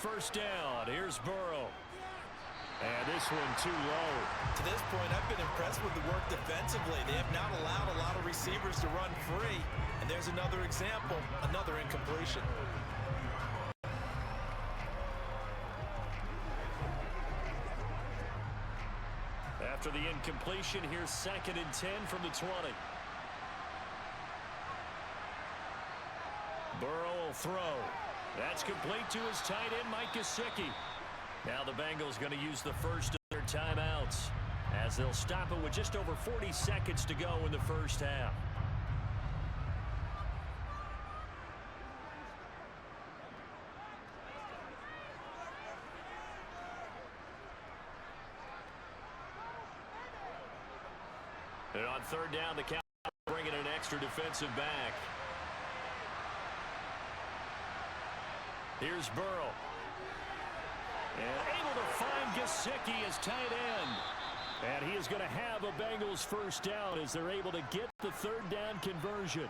First down, here's Burrow. And this one too low. To this point, I've been impressed with the work defensively. They have not allowed a lot of receivers to run free. And there's another example, another incompletion. After the incompletion, here's 2nd and 10 from the 20. Burrow will throw. That's complete to his tight end, Mike Gesicki. Now the Bengals going to use the first of their timeouts as they'll stop it with just over 40 seconds to go in the first half. And on 3rd down, the Cowboys bringing an extra defensive back. Here's Burrow. And able to find Gesicki as tight end. And he is going to have a Bengals first down as they're able to get the 3rd down conversion.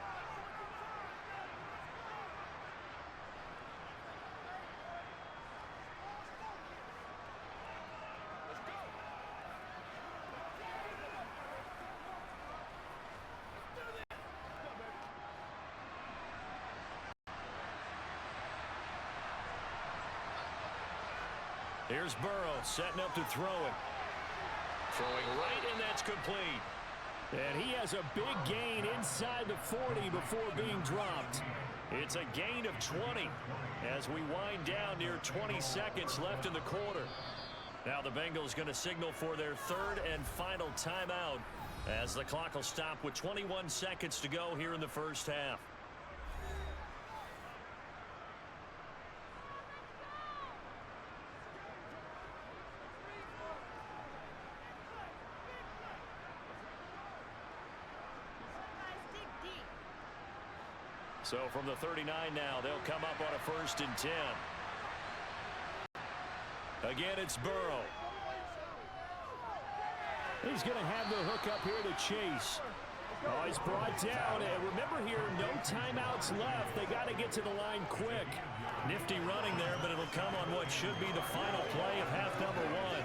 Here's Burrow setting up to throw it. Throwing right, and that's complete. And he has a big gain inside the 40 before being dropped. It's a gain of 20 as we wind down near 20 seconds left in the quarter. Now the Bengals going to signal for their 3rd and final timeout as the clock will stop with 21 seconds to go here in the first half. So from the 39 now, they'll come up on a 1st and 10. Again, it's Burrow. He's going to have the hook up here to chase. Oh, he's brought down. And remember here, no timeouts left. They got to get to the line quick. Nifty running there, but it'll come on what should be the final play of half number 1.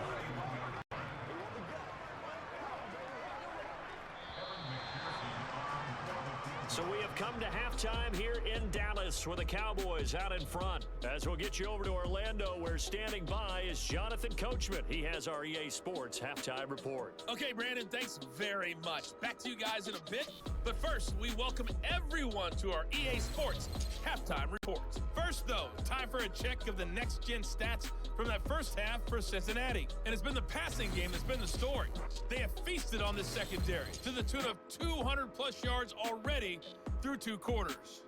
So we have come to halftime here in Dallas. Dallas with the Cowboys out in front. As we'll get you over to Orlando, where standing by is Jonathan Coachman. He has our EA Sports halftime report. Okay, Brandon, thanks very much. Back to you guys in a bit. But first, we welcome everyone to our EA Sports halftime report. First, though, time for a check of the next-gen stats from that first half for Cincinnati. And it's been the passing game that's been the story. They have feasted on this secondary to the tune of 200-plus yards already through 2 quarters.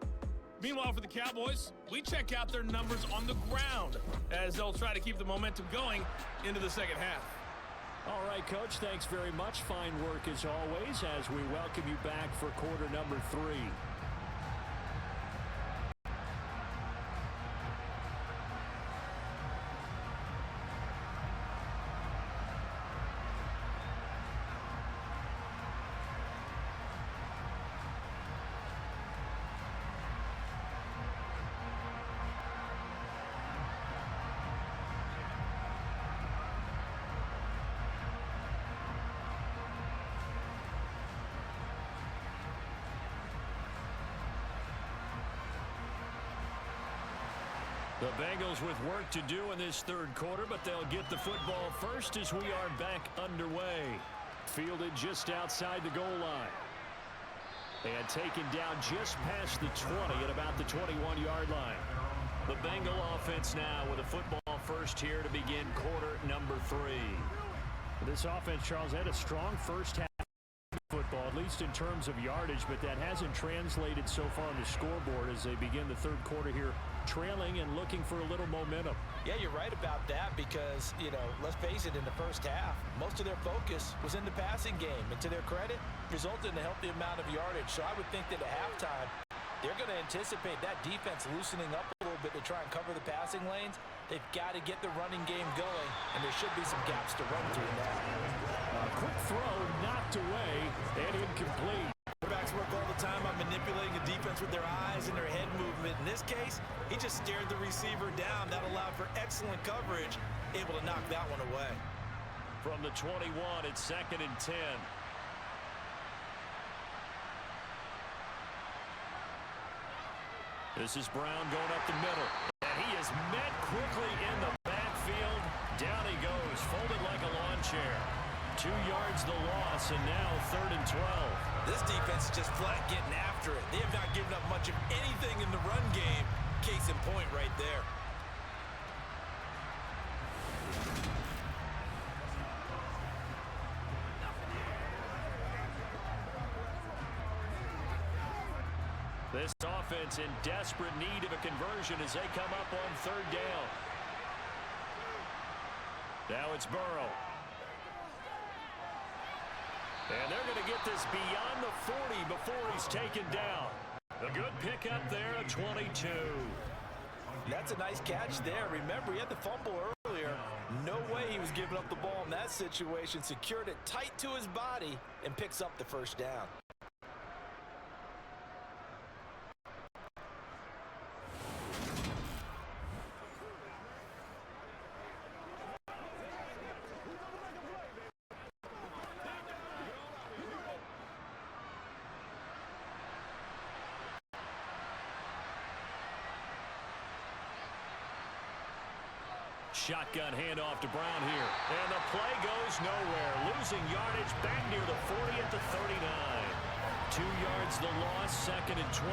Meanwhile, for the Cowboys, we check out their numbers on the ground as they'll try to keep the momentum going into the second half. All right, Coach, thanks very much. Fine work as always as we welcome you back for quarter number 3. The Bengals with work to do in this third quarter, but they'll get the football first as we are back underway. Fielded just outside the goal line. And taken down just past the 20 at about the 21-yard line. The Bengal offense now with a football first here to begin quarter number 3. This offense, Charles, had a strong first half football, at least in terms of yardage, but that hasn't translated so far on the scoreboard as they begin the third quarter here, trailing and looking for a little momentum. Yeah, you're right about that because, let's face it, in the first half, most of their focus was in the passing game. And to their credit, resulted in a healthy amount of yardage. So I would think that at halftime, they're going to anticipate that defense loosening up a little bit to try and cover the passing lanes. They've got to get the running game going, and there should be some gaps to run through now. A quick throw, knocked away, and incomplete. Quarterbacks work all the time on manipulating the defense with their eyes and their head movement. In this case, he just stared the receiver down. That allowed for excellent coverage, able to knock that one away. From the 21, it's 2nd and 10. This is Brown going up the middle. And he is met quickly in the backfield. Down he goes, folded like a lawn chair. 2 yards the loss, and now 3rd and 12. This defense is just flat getting after it. They have not given up much of anything in the run game. Case in point right there. This offense in desperate need of a conversion as they come up on 3rd down. Now it's Burrow. And they're going to get this beyond the 40 before he's taken down. A good pickup there at 22. That's a nice catch there. Remember, he had the fumble earlier. No way he was giving up the ball in that situation. Secured it tight to his body and picks up the first down. Shotgun handoff to Brown here. And the play goes nowhere. Losing yardage back near the 40 at the 39. 2 yards the loss, 2nd and 12.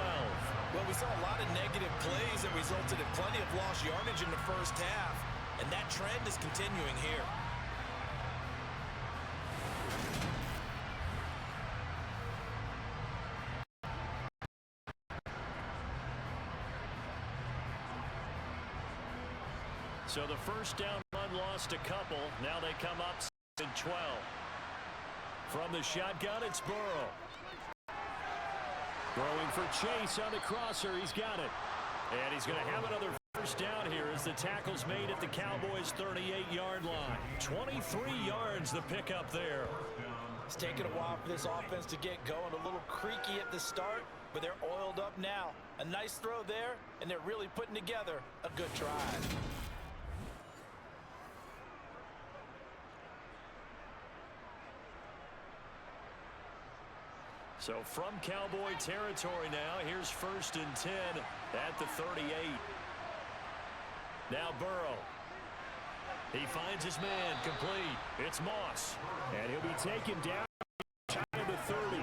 Well, we saw a lot of negative plays that resulted in plenty of lost yardage in the first half. And that trend is continuing here. So the first down run lost a couple. Now they come up 2nd and 12. From the shotgun, it's Burrow. Throwing for Chase on the crosser. He's got it. And he's going to have another first down here as the tackle's made at the Cowboys' 38-yard line. 23 yards the pickup there. It's taken a while for this offense to get going. A little creaky at the start, but they're oiled up now. A nice throw there, and they're really putting together a good drive. So from Cowboy territory now, here's 1st and 10 at the 38. Now Burrow. He finds his man complete. It's Moss. And he'll be taken down to the 30.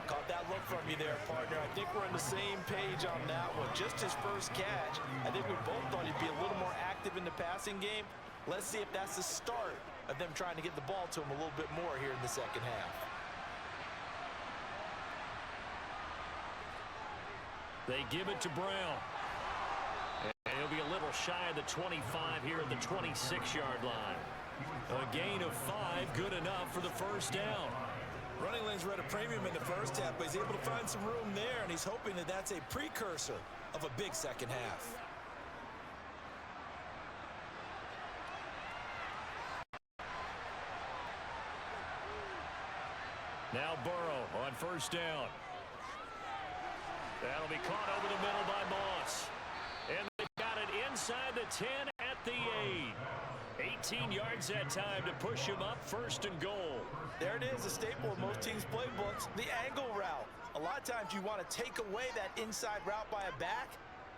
Caught that look from you there, partner. I think we're on the same page on that one. Just his first catch. I think we both thought he'd be a little more active in the passing game. Let's see if that's the start of them trying to get the ball to him a little bit more here in the second half. They give it to Brown. And he'll be a little shy of the 25 here at the 26-yard line. A gain of 5, good enough for the first down. Running lanes were at a premium in the first half, but he's able to find some room there, and he's hoping that that's a precursor of a big second half. Now Burrow on first down. That'll be caught over the middle by Moss. And they got it inside the 10 at the 8. 18 yards that time to push him up, 1st and goal. There it is, a staple of most teams' playbooks, the angle route. A lot of times you want to take away that inside route by a back,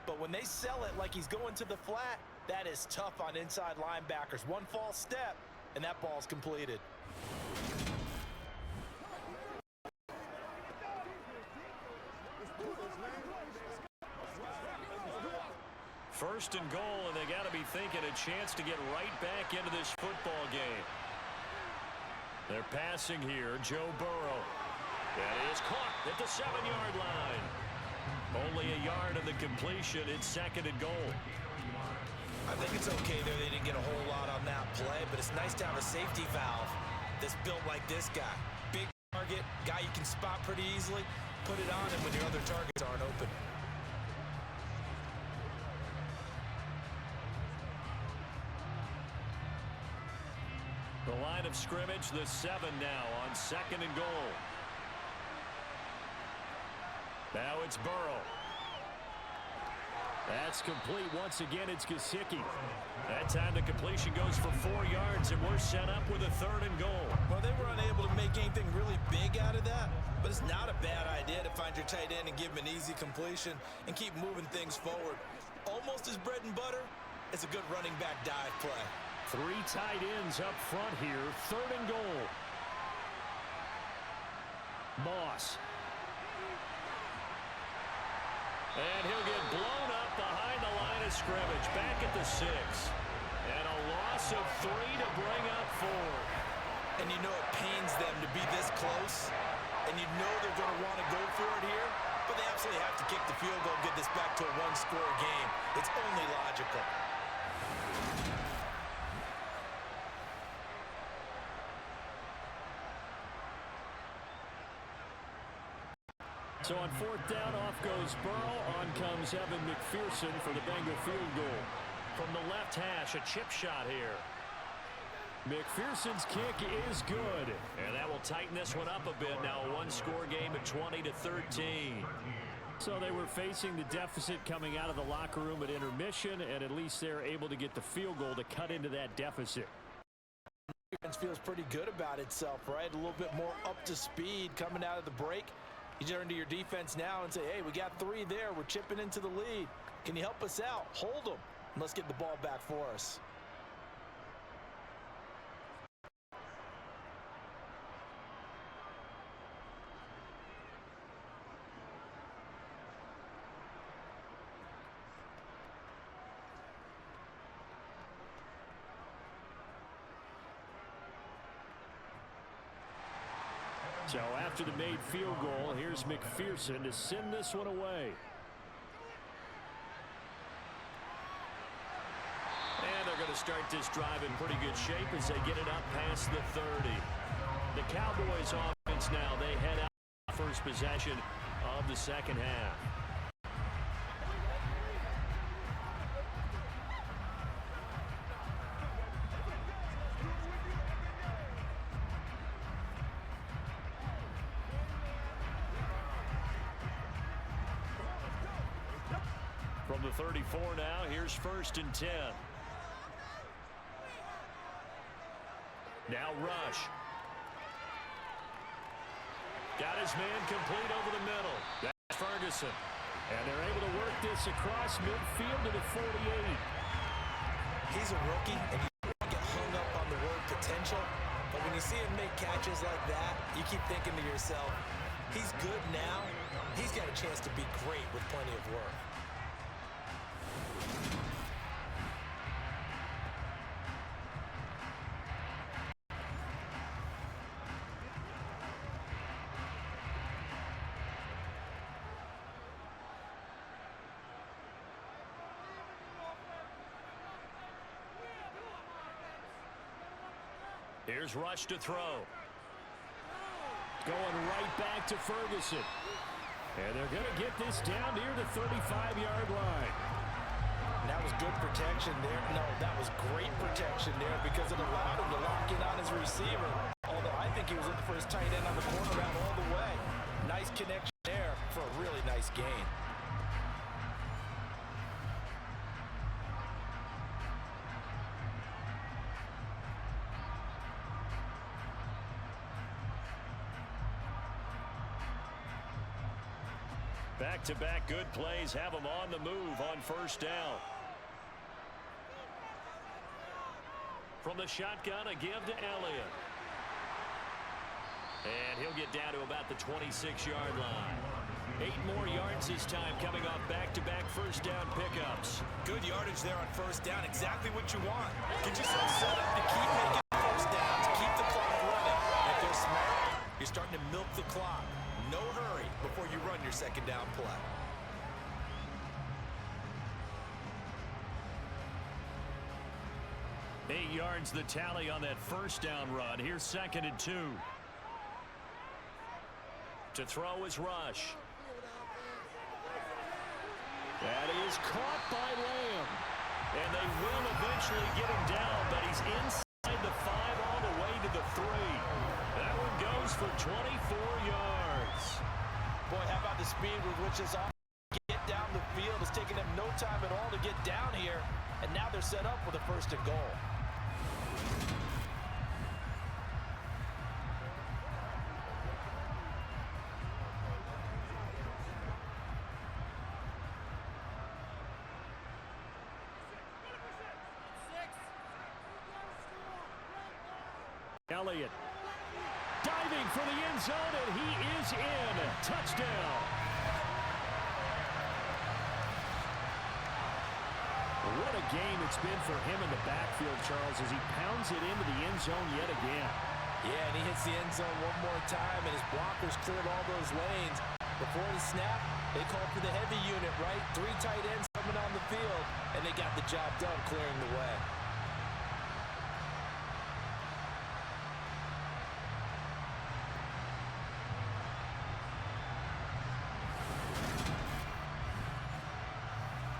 but when they sell it like he's going to the flat, that is tough on inside linebackers. One false step, and that ball's completed. First and goal, and they got to be thinking a chance to get right back into this football game. They're passing here, Joe Burrow. That is caught at the 7-yard line. Only a yard of the completion. It's 2nd and goal. I think it's okay there. They didn't get a whole lot on that play, but it's nice to have a safety valve that's built like this guy. Big target, guy you can spot pretty easily. Put it on him when your other targets aren't open. The line of scrimmage, the 7 now on 2nd and goal. Now it's Burrow. That's complete. Once again, it's Gesicki. That time the completion goes for 4 yards, and we're set up with a 3rd and goal. Well, they were unable to make anything really big out of that, but it's not a bad idea to find your tight end and give him an easy completion and keep moving things forward. Almost his bread and butter. It's a good running back dive play. 3 tight ends up front here. 3rd and goal. Moss. And he'll get blown up behind the line of scrimmage. Back at the 6. And a loss of 3 to bring up 4. And you know it pains them to be this close. And you know they're going to want to go for it here. But they absolutely have to kick the field goal and get this back to a 1-score game. It's only logical. So on 4th down, off goes Burrow. On comes Evan McPherson for the Bengal field goal. From the left hash, a chip shot here. McPherson's kick is good. And that will tighten this one up a bit. Now a 1-score game at 20-13. So they were facing the deficit coming out of the locker room at intermission, and at least they're able to get the field goal to cut into that deficit. Defense feels pretty good about itself, right? A little bit more up to speed coming out of the break. You turn to your defense now and say, hey, we got 3 there. We're chipping into the lead. Can you help us out? Hold them. And let's get the ball back for us. So after the made field goal, here's McPherson to send this one away. And they're going to start this drive in pretty good shape as they get it up past the 30. The Cowboys offense now, they head out first possession of the second half. From the 34 now, here's 1st and 10. Now Rush. Got his man complete over the middle. That's Ferguson. And they're able to work this across midfield to the 48. He's a rookie, and you don't get hung up on the word potential. But when you see him make catches like that, you keep thinking to yourself, he's good now. He's got a chance to be great with plenty of work. Here's Rush to throw. Going right back to Ferguson. And they're going to get this down near the 35-yard line. And that was good protection there. No, that was great protection there because it allowed him to lock in on his receiver. Although I think he was looking for his tight end on the corner route all the way. Nice connection there for a really nice gain. Back-to-back good plays have them on the move on first down. From the shotgun, a give to Elliott. And he'll get down to about the 26-yard line. 8 more yards this time coming off back-to-back first down pickups. Good yardage there on first down. Exactly what you want. Get yourself set up to keep making first downs, keep the clock running. If you're smart, you're starting to milk the clock. No hurry before you run your second down play. Eight yards the tally on that first down run. Here's 2nd and 2. To throw is Rush. That is caught by Lamb. And they will eventually get him down, but he's inside the 5 all the way to the 3. That one goes for 24 yards. Boy, how about the speed with which this offense get down the field? It's taking them no time at all to get down here, and now they're set up with a 1st and goal. Elliott diving for the end zone, and he is in. Touchdown. What a game it's been for him in the backfield, Charles, as he pounds it into the end zone yet again. Yeah, and he hits the end zone one more time, and his blockers cleared all those lanes. Before the snap, they called for the heavy unit, right? 3 tight ends coming on the field, and they got the job done clearing the way.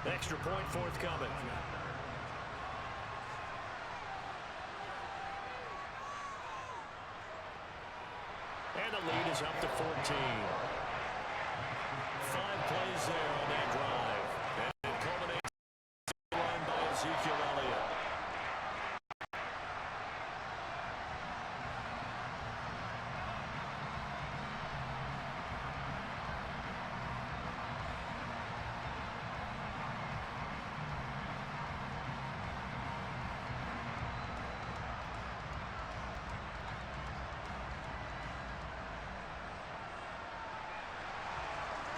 Extra point forthcoming. And the lead is up to 14. 5 plays there on that drive. And it culminates in the run by Ezekiel Elliott.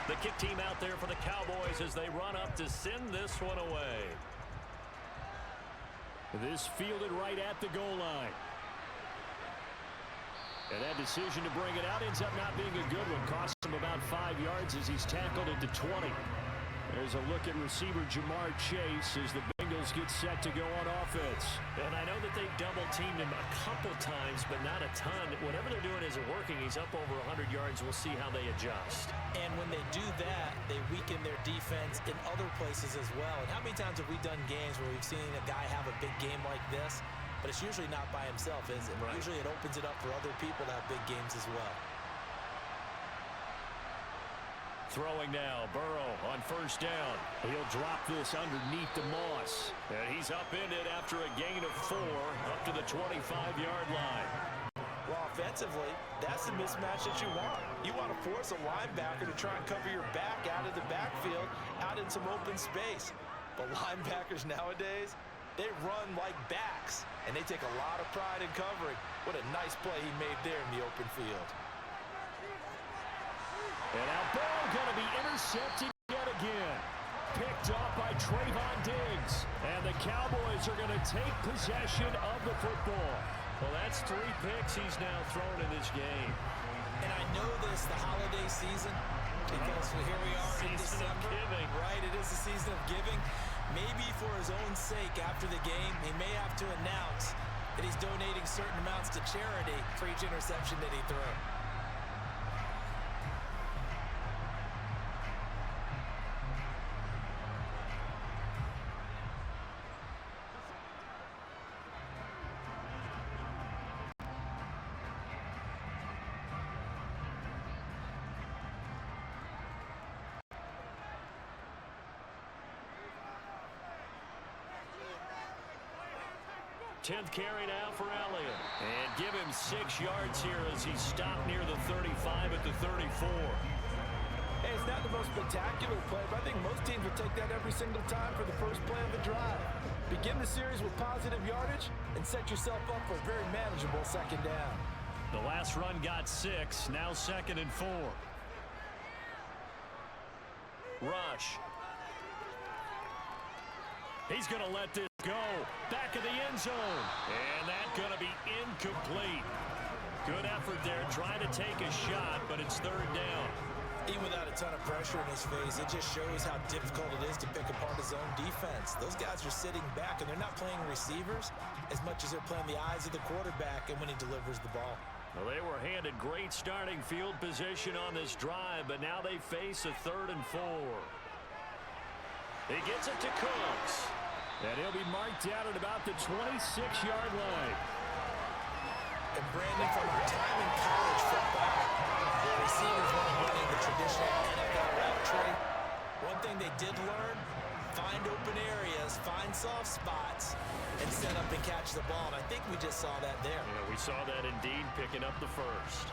The kick team out there for the Cowboys as they run up to send this one away. This fielded right at the goal line. And that decision to bring it out ends up not being a good one. Costs him about 5 yards as he's tackled at the 20. There's a look at receiver Jamar Chase as the Bengals get set to go on offense. And I know that they've double-teamed him a couple times, but not a ton. Whatever they're doing isn't working. He's up over 100 yards. We'll see how they adjust. And when they do that, they weaken their defense in other places as well. And how many times have we done games where we've seen a guy have a big game like this, but it's usually not by himself, is it? Right. Usually it opens it up for other people to have big games as well. Throwing now, Burrow on first down. He'll drop this underneath the Moss. And he's upended after a gain of 4 up to the 25-yard line. Well, offensively, that's the mismatch that you want. You want to force a linebacker to try and cover your back out of the backfield, out in some open space. But linebackers nowadays, they run like backs, and they take a lot of pride in covering. What a nice play he made there in the open field. And now ball going to be intercepted yet again. Picked off by Trayvon Diggs. And the Cowboys are going to take possession of the football. Well, that's 3 picks he's now thrown in this game. And I know this, the holiday season, because here we are in December. Right, it is the season of giving. Maybe for his own sake after the game, he may have to announce that he's donating certain amounts to charity for each interception that he threw. Tenth carry now for Elliott. And give him 6 yards here as he stopped near the 35 at the 34. Hey, it's not the most spectacular play, but I think most teams will take that every single time for the first play of the drive. Begin the series with positive yardage and set yourself up for a very manageable second down. The last run got 6, now 2nd and 4. Rush. He's going to let this go. Back of the end zone. And that's going to be incomplete. Good effort there, trying to take a shot, but it's 3rd down. Even without a ton of pressure in his face, it just shows how difficult it is to pick apart his own defense. Those guys are sitting back, and they're not playing receivers as much as they're playing the eyes of the quarterback and when he delivers the ball. Well, they were handed great starting field position on this drive, but now they face a 3rd and 4. He gets it to Cooks. And he'll be marked down at about the 26-yard line. And Brandon, from our time in college football, the receivers weren't running the traditional NFL route tree. One thing they did learn, find open areas, find soft spots, and set up and catch the ball. And I think we just saw that there. Yeah, we saw that indeed, picking up the first.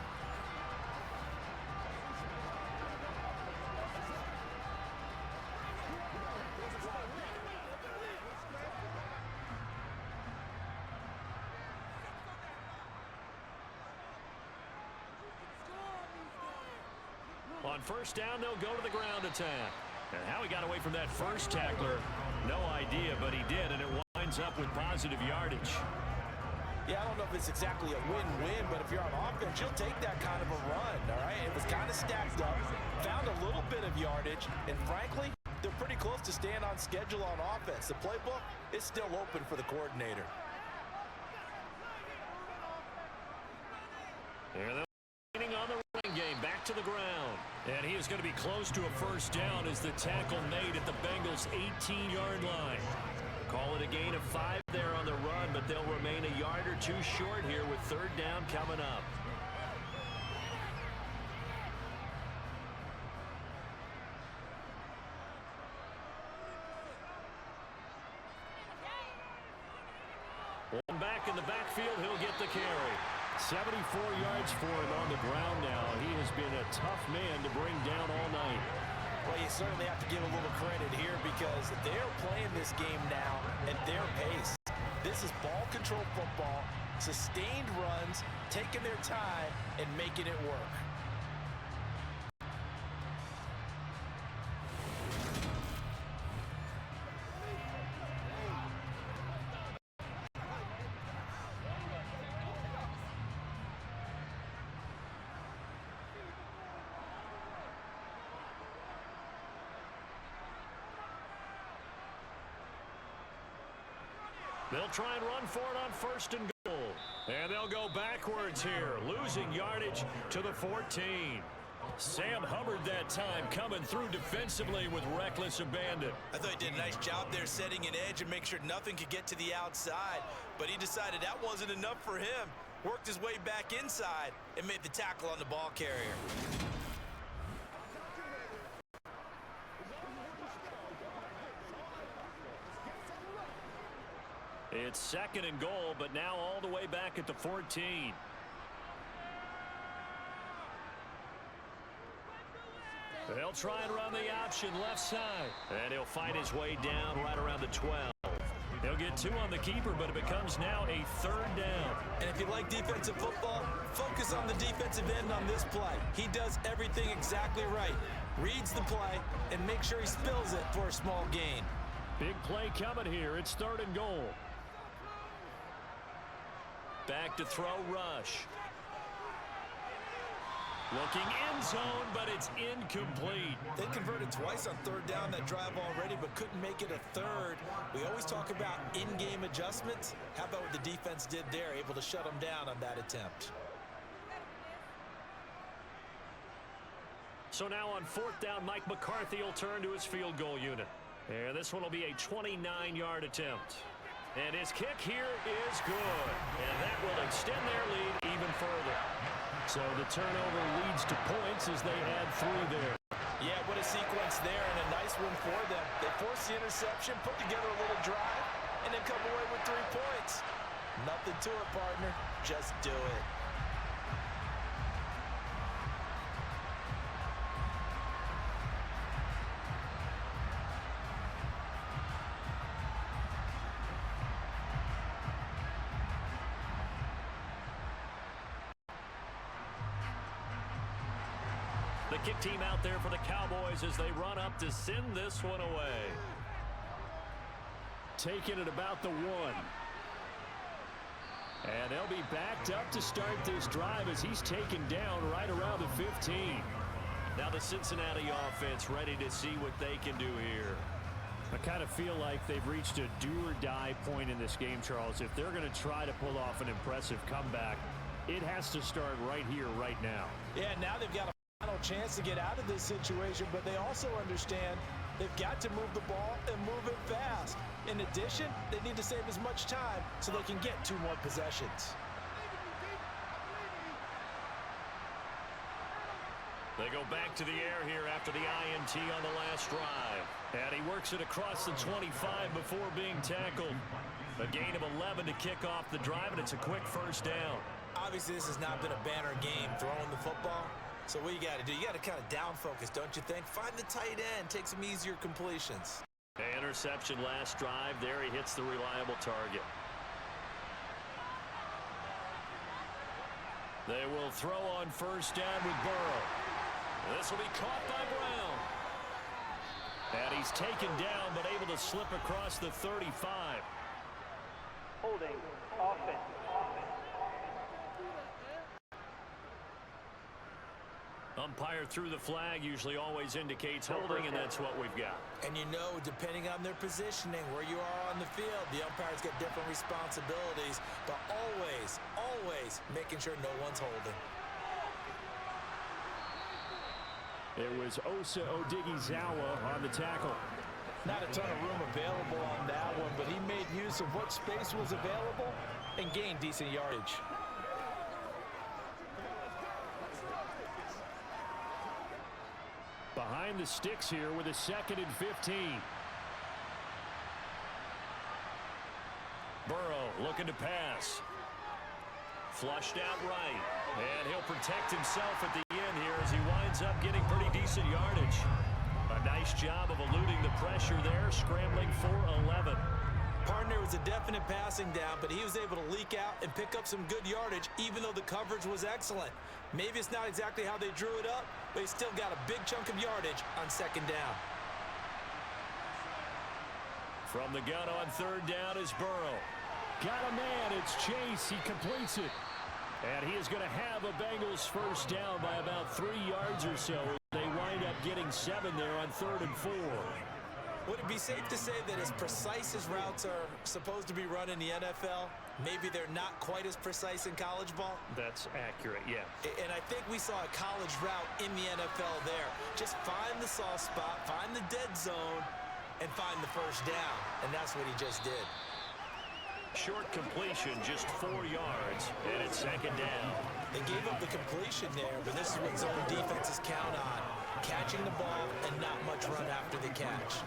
On first down, they'll go to the ground attack. And how he got away from that first tackler, no idea, but he did, and it winds up with positive yardage. Yeah, I don't know if it's exactly a win-win, but if you're on offense, you'll take that kind of a run, all right? It was kind of stacked up, found a little bit of yardage, and frankly, they're pretty close to staying on schedule on offense. The playbook is still open for the coordinator. Here they're leaning on the running game, back to the ground. And he is going to be close to a first down as the tackle made at the Bengals' 18-yard line. Call it a gain of 5 there on the run, but they'll remain a yard or 2 short here with 3rd down coming up. One back in the backfield, he'll get the carry. 74 yards for him on the ground now. He has been a tough man to bring down all night. Well, you certainly have to give a little credit here because they're playing this game now at their pace. This is ball control football, sustained runs, taking their time, and making it work. They'll try and run for it on 1st and goal. And they'll go backwards here, losing yardage to the 14. Sam Hubbard that time coming through defensively with reckless abandon. I thought he did a nice job there setting an edge and make sure nothing could get to the outside. But he decided that wasn't enough for him. Worked his way back inside and made the tackle on the ball carrier. It's 2nd and goal, but now all the way back at the 14. They'll try and run the option left side. And he'll fight his way down right around the 12. He'll get 2 on the keeper, but it becomes now a 3rd down. And if you like defensive football, focus on the defensive end on this play. He does everything exactly right. Reads the play and make sure he spills it for a small gain. Big play coming here. It's 3rd and goal. Back to throw, Rush. Looking end zone, but it's incomplete. They converted twice on 3rd down that drive already, but couldn't make it a 3rd. We always talk about in-game adjustments. How about what the defense did there, able to shut them down on that attempt? So now on 4th down, Mike McCarthy will turn to his field goal unit. And this one will be a 29-yard attempt. And his kick here is good. And that will extend their lead even further. So the turnover leads to points as they add 3 there. Yeah, what a sequence there, and a nice one for them. They forced the interception, put together a little drive, and then come away with 3 points. Nothing to it, partner. Just do it. The kick team out there for the Cowboys as they run up to send this one away. Taking it about the 1. And they'll be backed up to start this drive as he's taken down right around the 15. Now the Cincinnati offense ready to see what they can do here. I kind of feel like they've reached a do-or-die point in this game, Charles. If they're going to try to pull off an impressive comeback, it has to start right here, right now. Yeah, now they've got a final chance to get out of this situation, but they also understand they've got to move the ball and move it fast. In addition, they need to save as much time so they can get 2 more possessions. They go back to the air here after the INT on the last drive. And he works it across the 25 before being tackled. A gain of 11 to kick off the drive, and it's a quick 1st down. Obviously, this has not been a banner game throwing the football. So what you got to do, you got to kind of down focus, don't you think? Find the tight end, take some easier completions. Interception last drive. There he hits the reliable target. They will throw on 1st down with Burrow. This will be caught by Brown. And he's taken down but able to slip across the 35. Holding. Offense. Umpire threw the flag, usually always indicates holding, and that's what we've got. And you know, depending on their positioning, where you are on the field, the umpire's got different responsibilities, but always, always making sure no one's holding. It was Osa Odighizuwa on the tackle. Not a ton of room available on that one, but he made use of what space was available and gained decent yardage. Behind the sticks here with a 2nd and 15. Burrow looking to pass. Flushed out right. And he'll protect himself at the end here as he winds up getting pretty decent yardage. A nice job of eluding the pressure there, scrambling for 11. Partner was a definite passing down, but he was able to leak out and pick up some good yardage, even though the coverage was excellent. Maybe it's not exactly how they drew it up, but he still got a big chunk of yardage on 2nd down. From the gun on 3rd down is Burrow. Got a man, it's Chase, he completes it. And he is going to have a Bengals 1st down by about 3 yards or so. They wind up getting 7 there on 3rd and 4. Would it be safe to say that as precise as routes are supposed to be run in the NFL, maybe they're not quite as precise in college ball? That's accurate, yeah. And I think we saw a college route in the NFL there. Just find the soft spot, find the dead zone, and find the 1st down. And that's what he just did. Short completion, just 4 yards, and it's 2nd down. They gave up the completion there, but this is what zone defenses count on. Catching the ball and not much run after the catch.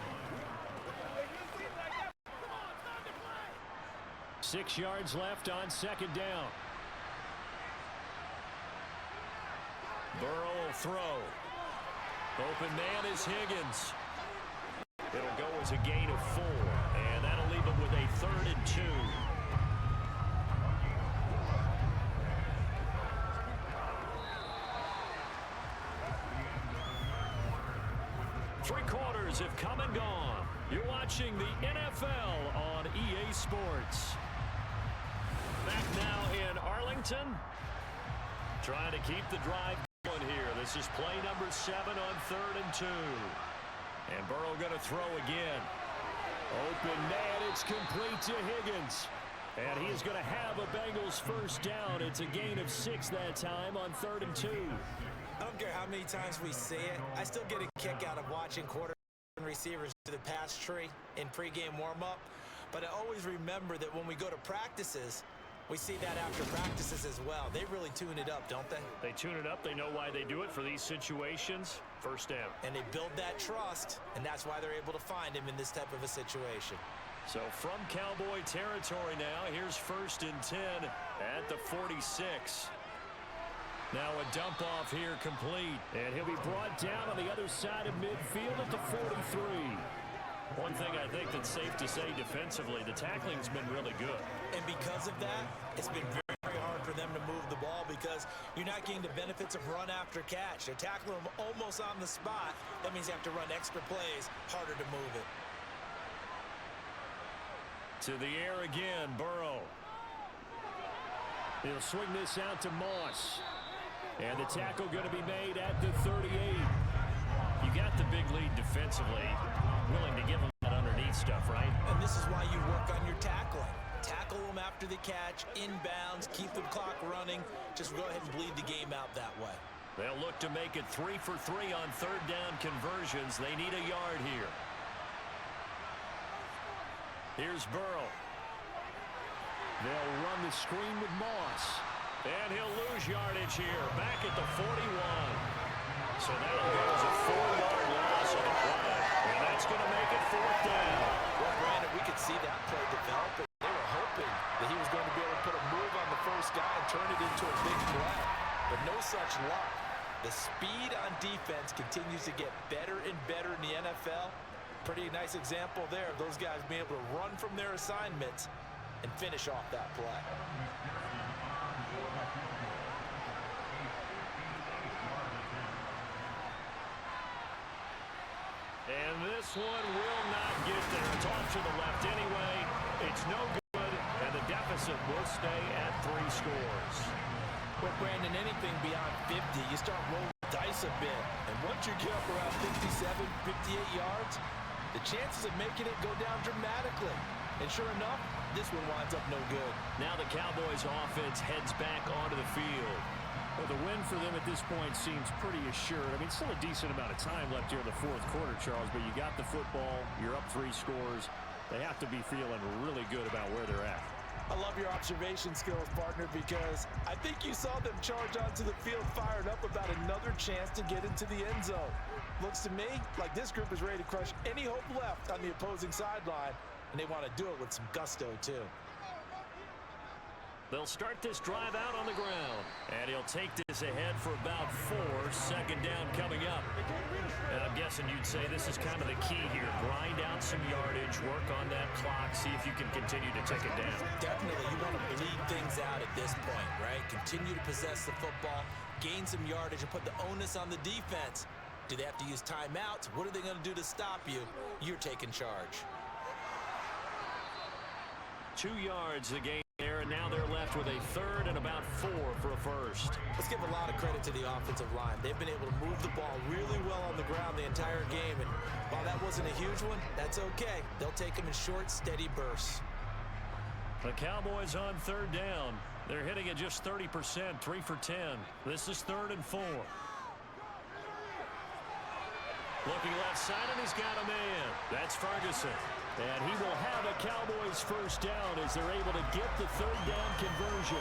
6 yards left on 2nd down. Burrow will throw. Open man is Higgins. It'll go as a gain of 4, and that'll leave him with a 3rd and 2. Three quarters have come and gone. You're watching the NFL on EA Sports. Back now in Arlington. Trying to keep the drive going here. This is play number 7 on 3rd and 2. And Burrow going to throw again. Open man, it's complete to Higgins. And he's going to have a Bengals first down. It's a gain of 6 that time on 3rd and 2. I don't care how many times we see it. I still get a kick out of watching quarterbacks and receivers do the pass tree in pregame warm-up. But I always remember that when we go to practices, we see that after practices as well. They really tune it up, don't they? They tune it up. They know why they do it for these situations. First down. And they build that trust, and that's why they're able to find him in this type of a situation. So from Cowboy territory now, here's 1st and 10 at the 46. Now a dump off here complete. And he'll be brought down on the other side of midfield at the 43. One thing I think that's safe to say defensively, the tackling's been really good. And because of that, it's been very, very hard for them to move the ball because you're not getting the benefits of run after catch. They're tackling them almost on the spot. That means you have to run extra plays, harder to move it. To the air again, Burrow. He'll swing this out to Moss. And the tackle going to be made at the 38. You got the big lead defensively. Willing to give them that underneath stuff, right? And this is why you work on your tackling. Tackle them after the catch, inbounds, keep the clock running. Just go ahead and bleed the game out that way. They'll look to make it 3 for 3 on 3rd down conversions. They need a yard here. Here's Burrow. They'll run the screen with Moss. And he'll lose yardage here. Back at the 41. So that'll go as a 4-yard loss on the play. And that's going to make it 4th down. Well, Brandon, we could see that play develop. They were hoping that he was going to be able to put a move on the first guy and turn it into a big play. But no such luck. The speed on defense continues to get better and better in the NFL. Pretty nice example there of those guys being able to run from their assignments and finish off that play. And this one will not get there. It's off to the left anyway. It's no good, and the deficit will stay at 3 scores. Well, Brandon, anything beyond 50, you start rolling the dice a bit. And once you get up around 57, 58 yards, the chances of making it go down dramatically. And sure enough, this one winds up no good. Now the Cowboys offense heads back onto the field. Well, the win for them at this point seems pretty assured. I mean, still a decent amount of time left here in the 4th quarter, Charles, but you got the football, you're up 3 scores. They have to be feeling really good about where they're at. I love your observation skills, partner, because I think you saw them charge onto the field fired up about another chance to get into the end zone. Looks to me like this group is ready to crush any hope left on the opposing sideline, and they want to do it with some gusto, too. They'll start this drive out on the ground. And he'll take this ahead for about 4. 2nd down coming up. And I'm guessing you'd say this is kind of the key here. Grind out some yardage, work on that clock, see if you can continue to take it down. Definitely. You want to bleed things out at this point, right? Continue to possess the football, gain some yardage, and put the onus on the defense. Do they have to use timeouts? What are they going to do to stop you? You're taking charge. 2 yards the game there, and now they're left with a 3rd and about 4 for a first. Let's give a lot of credit to the offensive line. They've been able to move the ball really well on the ground the entire game, and while that wasn't a huge one, that's okay. They'll take them in short, steady bursts. The Cowboys on 3rd down. They're hitting at just 30%, 3 for 10. This is 3rd and 4. Looking left side, and he's got a man. That's Ferguson. And he will have a Cowboys first down as they're able to get the 3rd down conversion.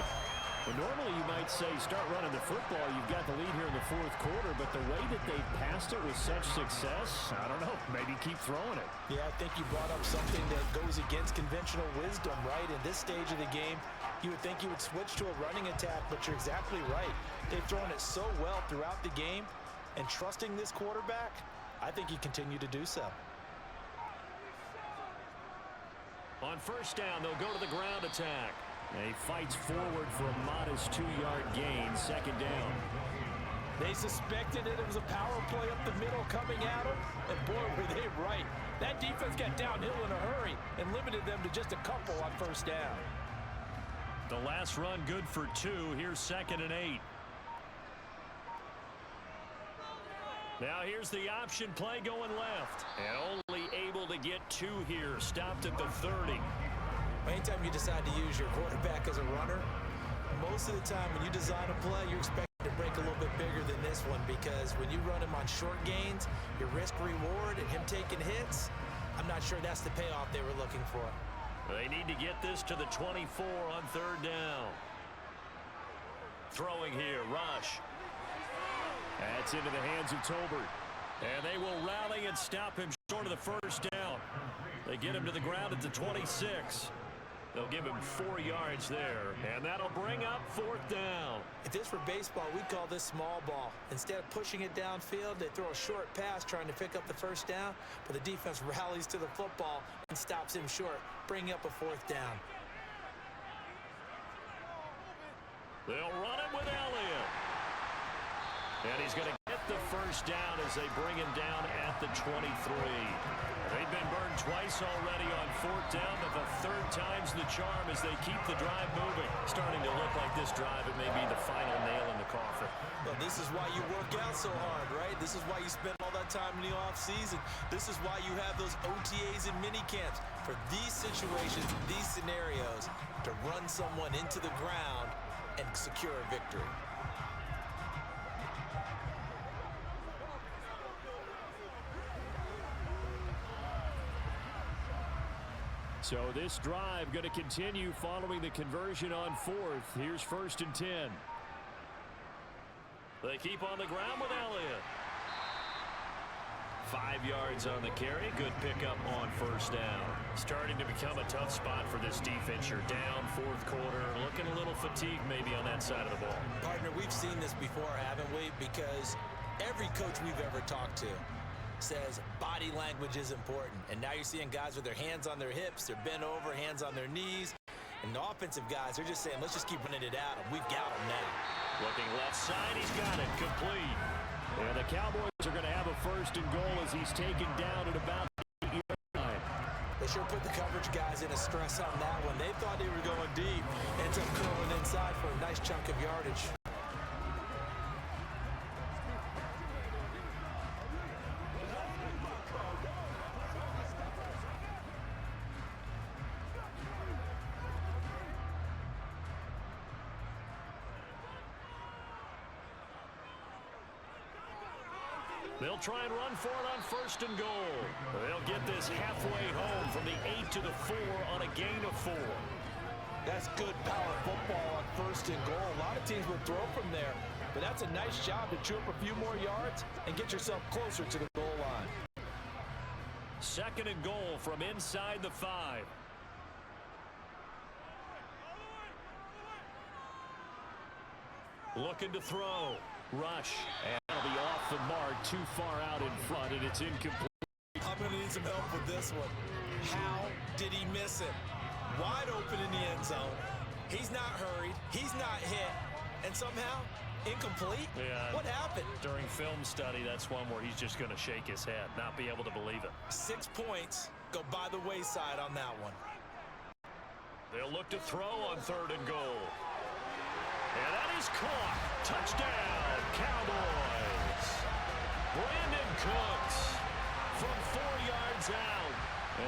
And normally you might say start running the football. You've got the lead here in the 4th quarter, but the way that they've passed it with such success, I don't know, maybe keep throwing it. Yeah, I think you brought up something that goes against conventional wisdom, right? In this stage of the game, you would think you would switch to a running attack, but you're exactly right. They've thrown it so well throughout the game. and trusting this quarterback, I think he continued to do so. On first down, they'll go to the ground attack. And he fights forward for a modest 2-yard gain, second down. They suspected it was a power play up the middle coming at them, and boy, were they right. That defense got downhill in a hurry and limited them to just a couple on first down. The last run good for 2. Here's 2nd and 8. Now here's the option play going left. And only able to get 2 here. Stopped at the 30. Anytime you decide to use your quarterback as a runner, most of the time when you design a play, you're expecting to break a little bit bigger than this one, because when you run him on short gains, your risk-reward and him taking hits, I'm not sure that's the payoff they were looking for. They need to get this to the 24 on third down. Throwing here, Rush. That's into the hands of Tolbert. And they will rally and stop him short of the first down. They get him to the ground at the 26. They'll give him 4 yards there, and that'll bring up fourth down. If this were baseball, we'd call this small ball. Instead of pushing it downfield, they throw a short pass trying to pick up the first down, but the defense rallies to the football and stops him short, bringing up a fourth down. They'll run it with Elliott. And he's going to get the first down as they bring him down at the 23. They've been burned twice already on fourth down, but the third time's the charm as they keep the drive moving. Starting to look like this drive, it may be the final nail in the coffin. Well, this is why you work out so hard, right? This is why you spend all that time in the offseason. This is why you have those OTAs and mini camps. For these situations, these scenarios, to run someone into the ground and secure a victory. So this drive going to continue following the conversion on fourth. Here's 1st and 10. They keep on the ground with Elliott. 5 yards on the carry. Good pickup on first down. Starting to become a tough spot for this defense. You're down fourth quarter. Looking a little fatigued maybe on that side of the ball. Partner, we've seen this before, haven't we? Because every coach we've ever talked to says body language is important. And now you're seeing guys with their hands on their hips, they're bent over, hands on their knees. And the offensive guys are just saying, let's just keep running it at them. We've got them now. Looking left side, he's got it complete. And the Cowboys are going to have a 1st and goal as he's taken down at about the 8-yard line. They sure put the coverage guys in a stress on that one. They thought they were going deep. Ends up curling inside for a nice chunk of yardage. They'll try and run for it on 1st and goal. They'll get this halfway home from the 8 to the 4 on a gain of 4. That's good power football on 1st and goal. A lot of teams would throw from there, but that's a nice job to chew up a few more yards and get yourself closer to the goal line. 2nd and goal from inside the 5. Looking to throw. Rush. And that'll be off the mark, too far out in front, and it's incomplete. I'm going to need some help with this one. How did he miss it? Wide open in the end zone. He's not hurried. He's not hit. And somehow, incomplete? Yeah. What happened? During film study, that's one where he's just going to shake his head, not be able to believe it. 6 points go by the wayside on that one. They'll look to throw on 3rd and goal. And that is caught. Touchdown, Cowboys. Brandon Cooks from 4 yards out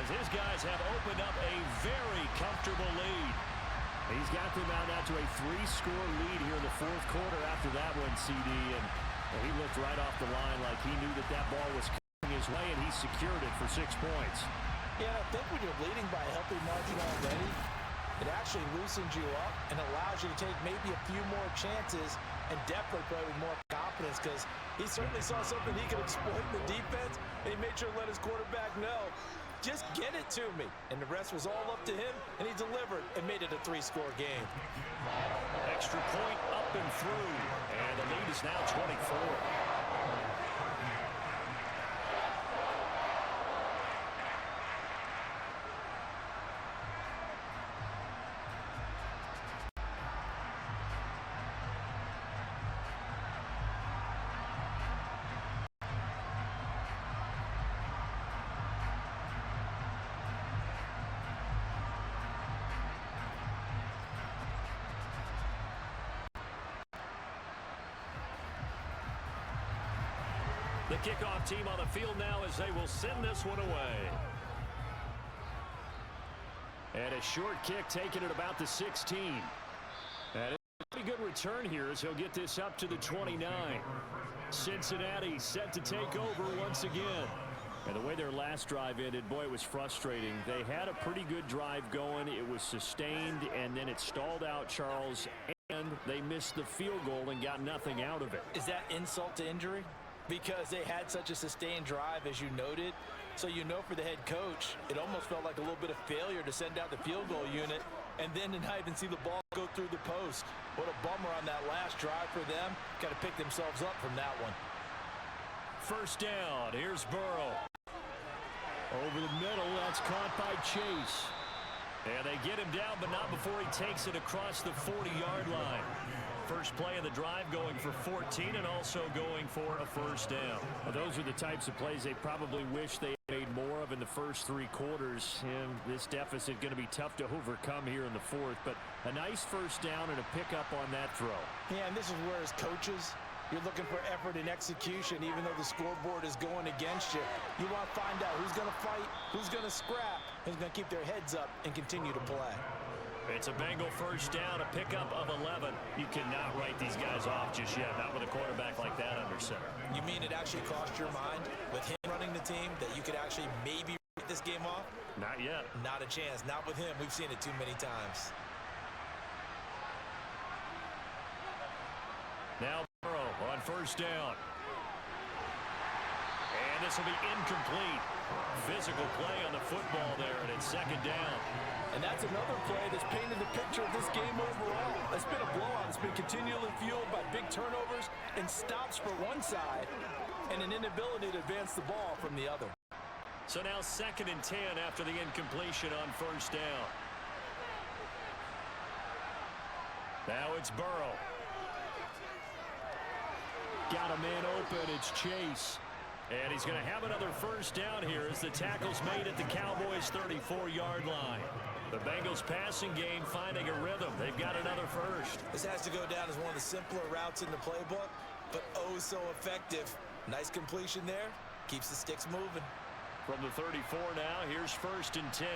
as his guys have opened up a very comfortable lead. He's got them out now to a 3-score lead here in the fourth quarter after that one, CD. And he looked right off the line like he knew that that ball was coming his way, and he secured it for 6 points. Yeah, I think when you're leading by a healthy margin already, it actually loosens you up and allows you to take maybe a few more chances and definitely play with more confidence, because he certainly saw something he could exploit in the defense, and he made sure to let his quarterback know, just get it to me. And the rest was all up to him, and he delivered and made it a 3-score game. Extra point up and through, and the lead is now 24. The kickoff team on the field now as they will send this one away. And a short kick taken at about the 16. And a pretty good return here as he'll get this up to the 29. Cincinnati set to take over once again. And the way their last drive ended, boy, it was frustrating. They had a pretty good drive going. It was sustained, and then it stalled out, Charles, and they missed the field goal and got nothing out of it. Is that insult to injury? Because they had such a sustained drive, as you noted. So you know for the head coach, it almost felt like a little bit of failure to send out the field goal unit and then to not even see the ball go through the post. What a bummer on that last drive for them. Got to pick themselves up from that one. First down. Here's Burrow. Over the middle. That's caught by Chase. And they get him down, but not before he takes it across the 40-yard line. First play of the drive going for 14 and also going for a first down. Well, those are the types of plays they probably wish they made more of in the first 3 quarters. And this deficit going to be tough to overcome here in the fourth. But a nice first down and a pickup on that throw. Yeah, and this is where as coaches, you're looking for effort and execution even though the scoreboard is going against you. You want to find out who's going to fight, who's going to scrap, who's going to keep their heads up and continue to play. It's a Bengal first down, a pickup of 11. You cannot write these guys off just yet, not with a quarterback like that under center. You mean it actually crossed your mind with him running the team that you could actually maybe write this game off? Not yet. Not a chance. Not with him. We've seen it too many times. Now Burrow on first down. And this will be incomplete. Physical play on the football there, and it's second down. And that's another play that's painted the picture of this game overall. It's been a blowout. It's been continually fueled by big turnovers and stops for one side and an inability to advance the ball from the other. So now 2nd and 10 after the incompletion on first down. Now it's Burrow. Got a man open. It's Chase. And he's going to have another first down here as the tackle's made at the Cowboys' 34-yard line. The Bengals passing game finding a rhythm. They've got another first. This has to go down as one of the simpler routes in the playbook, but oh so effective. Nice completion there. Keeps the sticks moving. From the 34 now, here's 1st and 10.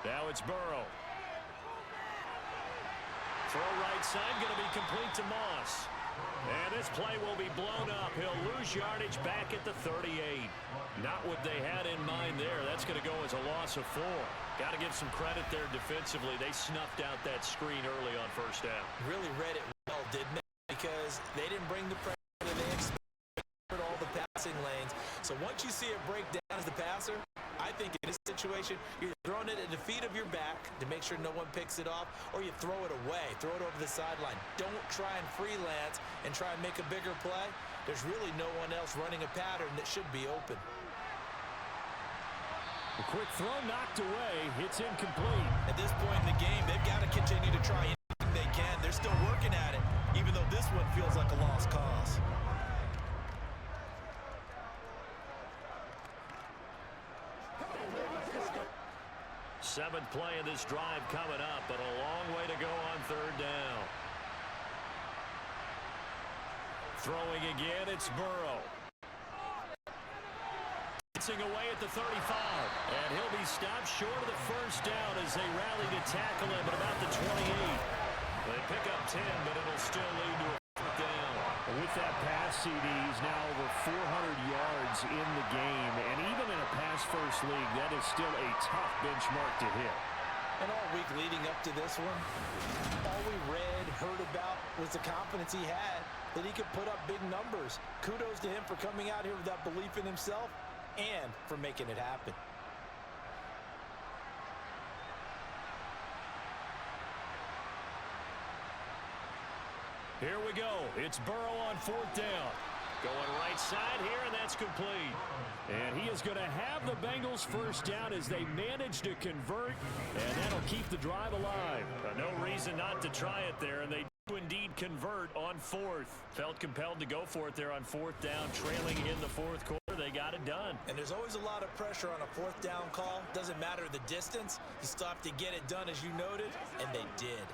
Now it's Burrow. Throw right side, going to be complete to Moss. And this play will be blown up. He'll lose yardage back at the 38. Not what they had in mind there. That's going to go as a loss of 4. Got to give some credit there defensively. They snuffed out that screen early on first down. Really read it well, didn't they? Because they didn't bring the pressure that they expected all the passing lanes. So once you see it break down as the passer, I think in this situation, you're throwing it at the feet of your back to make sure no one picks it off, or you throw it away, throw it over the sideline. Don't try and freelance and try and make a bigger play. There's really no one else running a pattern that should be open. A quick throw knocked away. It's incomplete. At this point in the game, they've got to continue to try anything they can. They're still working at it, even though this one feels like a lost cause. Seventh play of this drive coming up, but a long way to go on 3rd down. Throwing again, it's Burrow. Dancing away at the 35, and he'll be stopped short of the first down as they rally to tackle him at about the 28. They pick up 10, but it'll still lead to a 4th down. With that pass, CD, he's now over 400 yards in the game. And even in a pass-first league, that is still a tough benchmark to hit. And all week leading up to this one, all we read, heard about was the confidence he had that he could put up big numbers. Kudos to him for coming out here with that belief in himself and for making it happen. Here we go. It's Burrow on 4th down. Going right side here, and that's complete. And he is going to have the Bengals first down as they manage to convert, and that'll keep the drive alive. No reason not to try it there, and they do indeed convert on 4th. Felt compelled to go for it there on 4th down, trailing in the 4th quarter. They got it done. And there's always a lot of pressure on a 4th down call. Doesn't matter the distance. You still have to get it done, as you noted, and they did.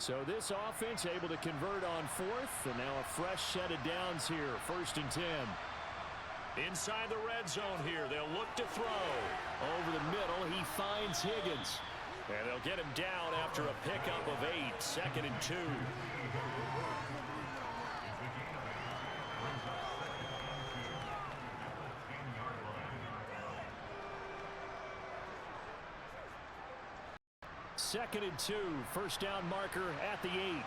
So this offense able to convert on fourth, and now a fresh set of downs here, 1st and 10. Inside the red zone here, they'll look to throw. Over the middle, he finds Higgins. And they'll get him down after a pickup of 8, 2nd and 2. Second and 2, first down marker at the 8.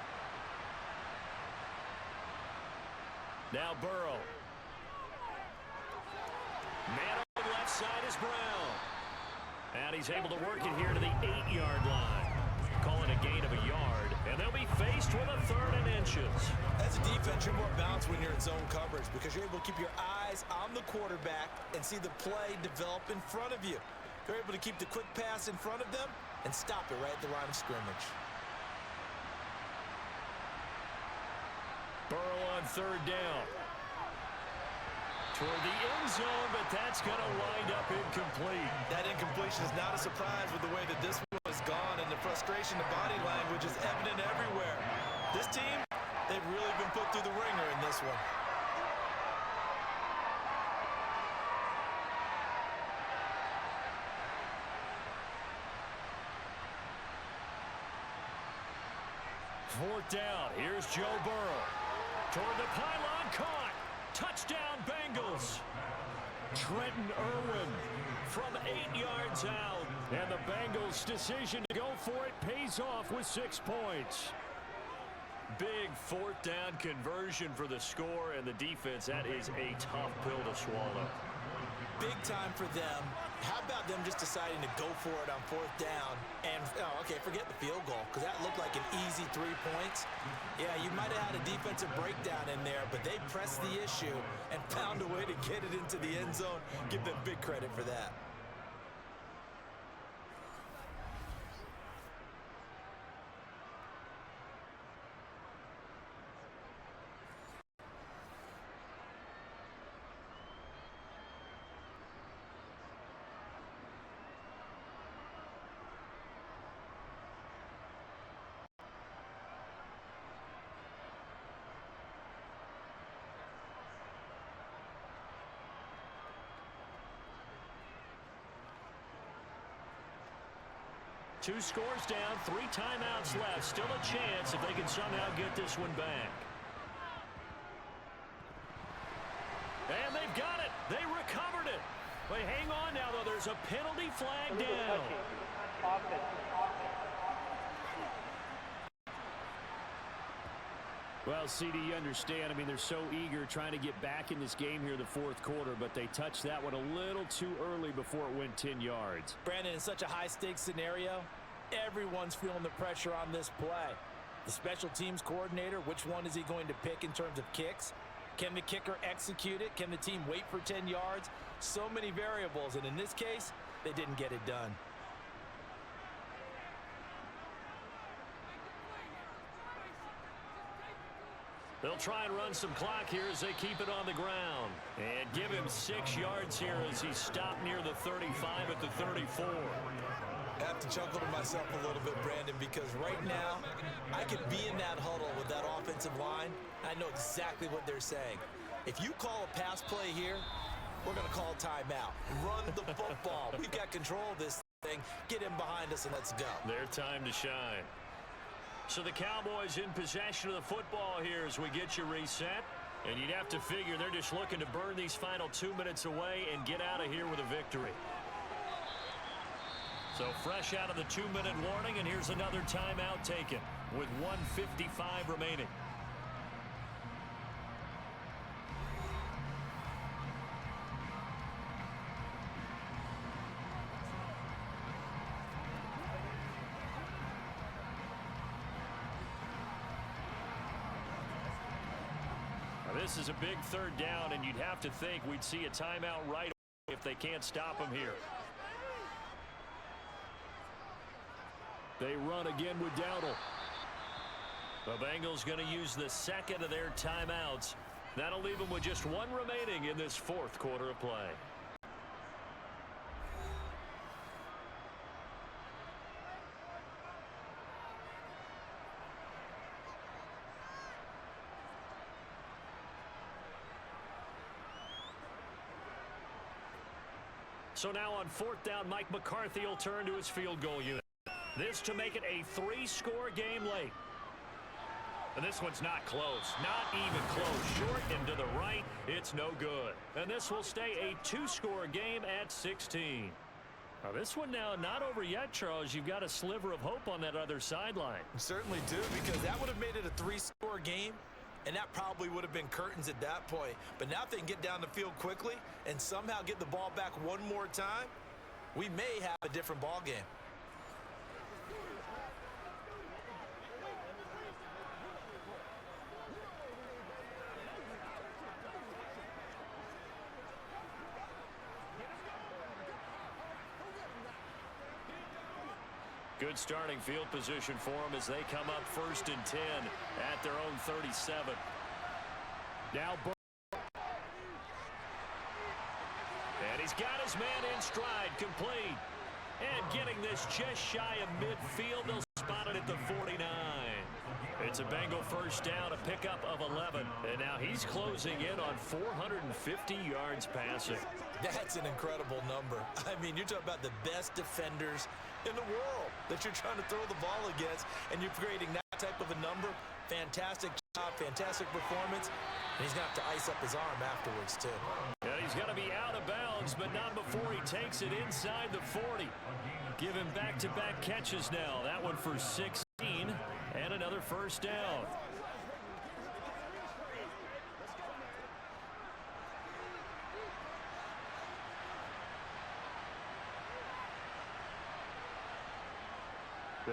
Now Burrow. Man on the left side is Brown. And he's able to work it here to the 8-yard line. Calling a gain of a yard. And they'll be faced with a 3rd and inches. As a defense, you're more balanced when you're in zone coverage because you're able to keep your eyes on the quarterback and see the play develop in front of you. You're able to keep the quick pass in front of them and stop it right at the line of scrimmage. Burrow on 3rd down. Toward the end zone, but that's going to wind up incomplete. That incompletion is not a surprise with the way that this one has gone, and the frustration, the body language is evident everywhere. This team, they've really been put through the ringer in this one. Fourth down. Here's Joe Burrow. Toward the pylon, caught. Touchdown, Bengals. Trenton Irwin from 8 yards out. And the Bengals' decision to go for it pays off with 6 points. Big 4th down conversion for the score, and the defense, that is a tough pill to swallow. Big time for them. How about them just deciding to go for it on 4th down? And, okay, forget the field goal, because that looked like an easy 3 points. Yeah, you might have had a defensive breakdown in there, but they pressed the issue and found a way to get it into the end zone. Give them big credit for that. Two scores down, 3 timeouts left. Still a chance if they can somehow get this one back. And they've got it. They recovered it. But hang on now, though. There's a penalty flag down. Well, CD, you understand. I mean, they're so eager trying to get back in this game here in the 4th quarter, but they touched that one a little too early before it went 10 yards. Brandon, in such a high-stakes scenario, everyone's feeling the pressure on this play. The special teams coordinator, which one is he going to pick in terms of kicks? Can the kicker execute it? Can the team wait for 10 yards? So many variables, and in this case, they didn't get it done. They'll try and run some clock here as they keep it on the ground. And give him 6 yards here as he stopped near the 35 at the 34. I have to chuckle to myself a little bit, Brandon, because right now, I could be in that huddle with that offensive line. I know exactly what they're saying. If you call a pass play here, we're going to call a timeout. Run the football. We've got control of this thing. Get him behind us and let's go. Their time to shine. So the Cowboys in possession of the football here as we get you reset. And you'd have to figure they're just looking to burn these final 2 minutes away and get out of here with a victory. So fresh out of the 2-minute warning, and here's another timeout taken with 1:55 remaining. This is a big 3rd down, and you'd have to think we'd see a timeout right away if they can't stop him here. They run again with Dowdle. The Bengals going to use the 2nd of their timeouts. That'll leave them with just 1 remaining in this 4th quarter of play. So now on 4th down, Mike McCarthy will turn to his field goal unit. This to make it a 3-score game late. And this one's not close. Not even close. Short and to the right. It's no good. And this will stay a 2-score game at 16. Now this one now not over yet, Charles. You've got a sliver of hope on that other sideline. Certainly do, because that would have made it a 3-score game, and that probably would have been curtains at that point. But now if they can get down the field quickly and somehow get the ball back one more time, we may have a different ball game. Good starting field position for them as they come up 1st and 10 at their own 37. Now, and he's got his man in stride, complete. And getting this just shy of midfield, they'll spot it at the 49. It's a Bengal 1st down, a pickup of 11. And now he's closing in on 450 yards passing. That's an incredible number. I mean, you're talking about the best defenders in the world that you're trying to throw the ball against, and you're creating that type of a number. Fantastic job, fantastic performance. And he's going to have to ice up his arm afterwards, too. And he's going to be out of bounds, but not before he takes it inside the 40. Give him back-to-back catches now. That one for 16 and another 1st down.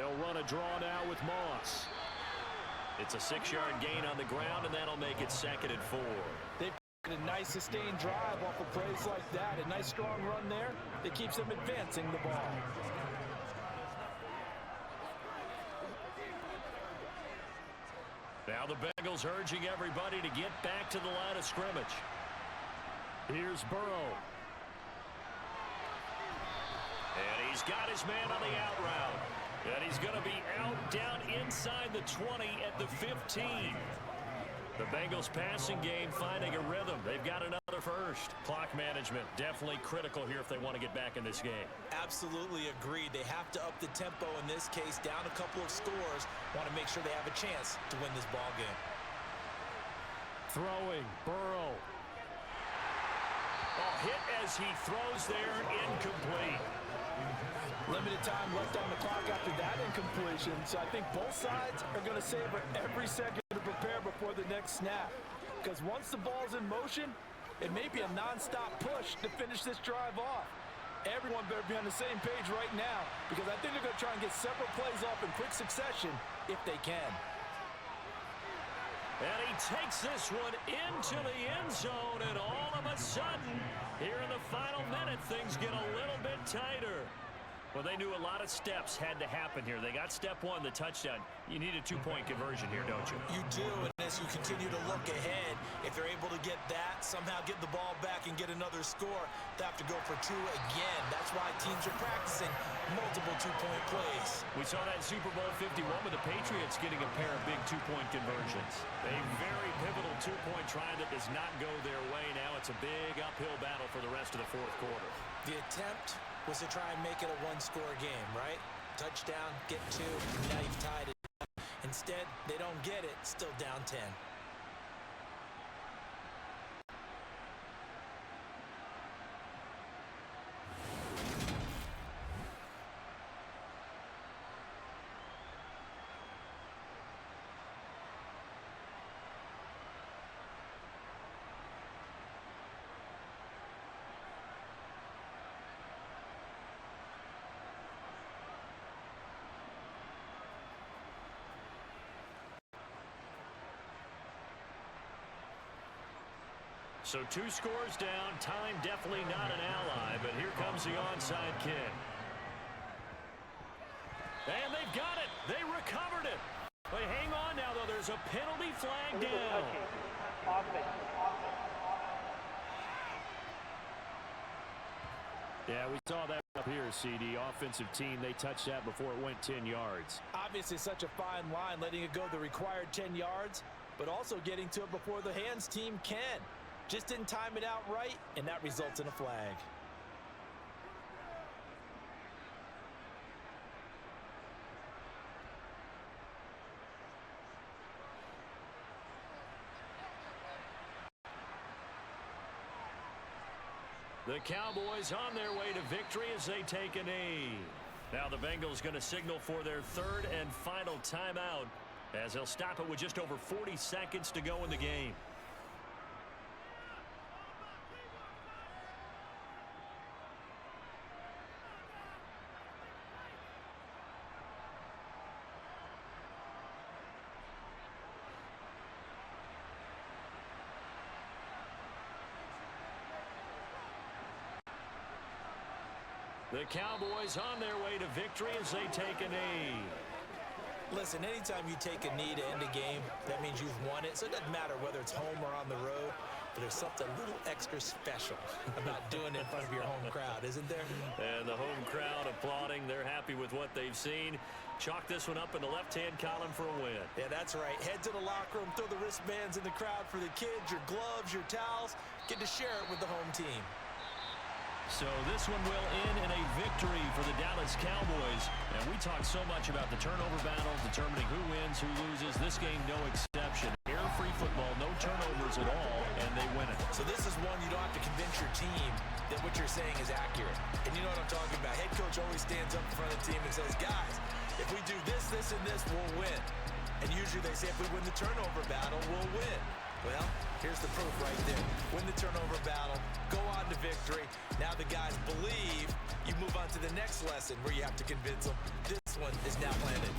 they'll run a draw now with Moss. It's a 6-yard gain on the ground, and that'll make it 2nd and 4. They've got a nice sustained drive off of plays like that. A nice strong run there that keeps them advancing the ball. Now the Bengals urging everybody to get back to the line of scrimmage. Here's Burrow. And he's got his man on the out route. And he's going to be out down inside the 20 at the 15. The Bengals passing game finding a rhythm. They've got another first. Clock management definitely critical here if they want to get back in this game. Absolutely agreed. They have to up the tempo in this case, down a couple of scores. Want to make sure they have a chance to win this ball game. Throwing, Burrow. Oh, hit as he throws there, incomplete. Limited time left on the clock after that incompletion, so I think both sides are going to savor every second to prepare before the next snap. Because once the ball's in motion, it may be a non-stop push to finish this drive off. Everyone better be on the same page right now, because I think they're going to try and get several plays off in quick succession if they can. And he takes this one into the end zone, and all of a sudden, here in the final minute, things get a little bit tighter. Well, they knew a lot of steps had to happen here. They got step one, the touchdown. You need a 2-point conversion here, don't you? You do, and as you continue to look ahead, if they're able to get that, somehow get the ball back and get another score, they have to go for 2 again. That's why teams are practicing multiple 2-point plays. We saw that in Super Bowl 51 with the Patriots getting a pair of big 2-point conversions. A very pivotal 2-point try that does not go their way. Now it's a big uphill battle for the rest of the 4th quarter. The attempt was to try and make it a 1-score game, right? Touchdown, get 2, now you've tied it up. Instead, they don't get it, still down 10. So 2 scores down, time definitely not an ally, but here comes the onside kick. And they've got it. They recovered it. But hang on now, though. There's a penalty flag down. Yeah, we saw that up here, CD. Offensive team, they touched that before it went 10 yards. Obviously such a fine line, letting it go the required 10 yards, but also getting to it before the hands team can. Just didn't time it out right, and that results in a flag. The Cowboys on their way to victory as they take a knee. Now the Bengals going to signal for their third and final timeout as they'll stop it with just over 40 seconds to go in the game. The Cowboys on their way to victory as they take a knee. Listen, anytime you take a knee to end a game, that means you've won it. So it doesn't matter whether it's home or on the road, but there's something a little extra special about doing it in front of your home crowd, isn't there? And the home crowd applauding. They're happy with what they've seen. Chalk this one up in the left-hand column for a win. Yeah, that's right. Head to the locker room, throw the wristbands in the crowd for the kids, your gloves, your towels. Get to share it with the home team. So this one will end in a victory for the Dallas Cowboys. And we talk so much about the turnover battle, determining who wins, who loses. This game, no exception. Error-free football, no turnovers at all, and they win it. So this is one you don't have to convince your team that what you're saying is accurate. And you know what I'm talking about. Head coach always stands up in front of the team and says, guys, if we do this, this, and this, we'll win. And usually they say if we win the turnover battle, we'll win. Well, here's the proof right there. Win the turnover battle, go on to victory. Now the guys believe. You move on to the next lesson where you have to convince them. This one is now planted.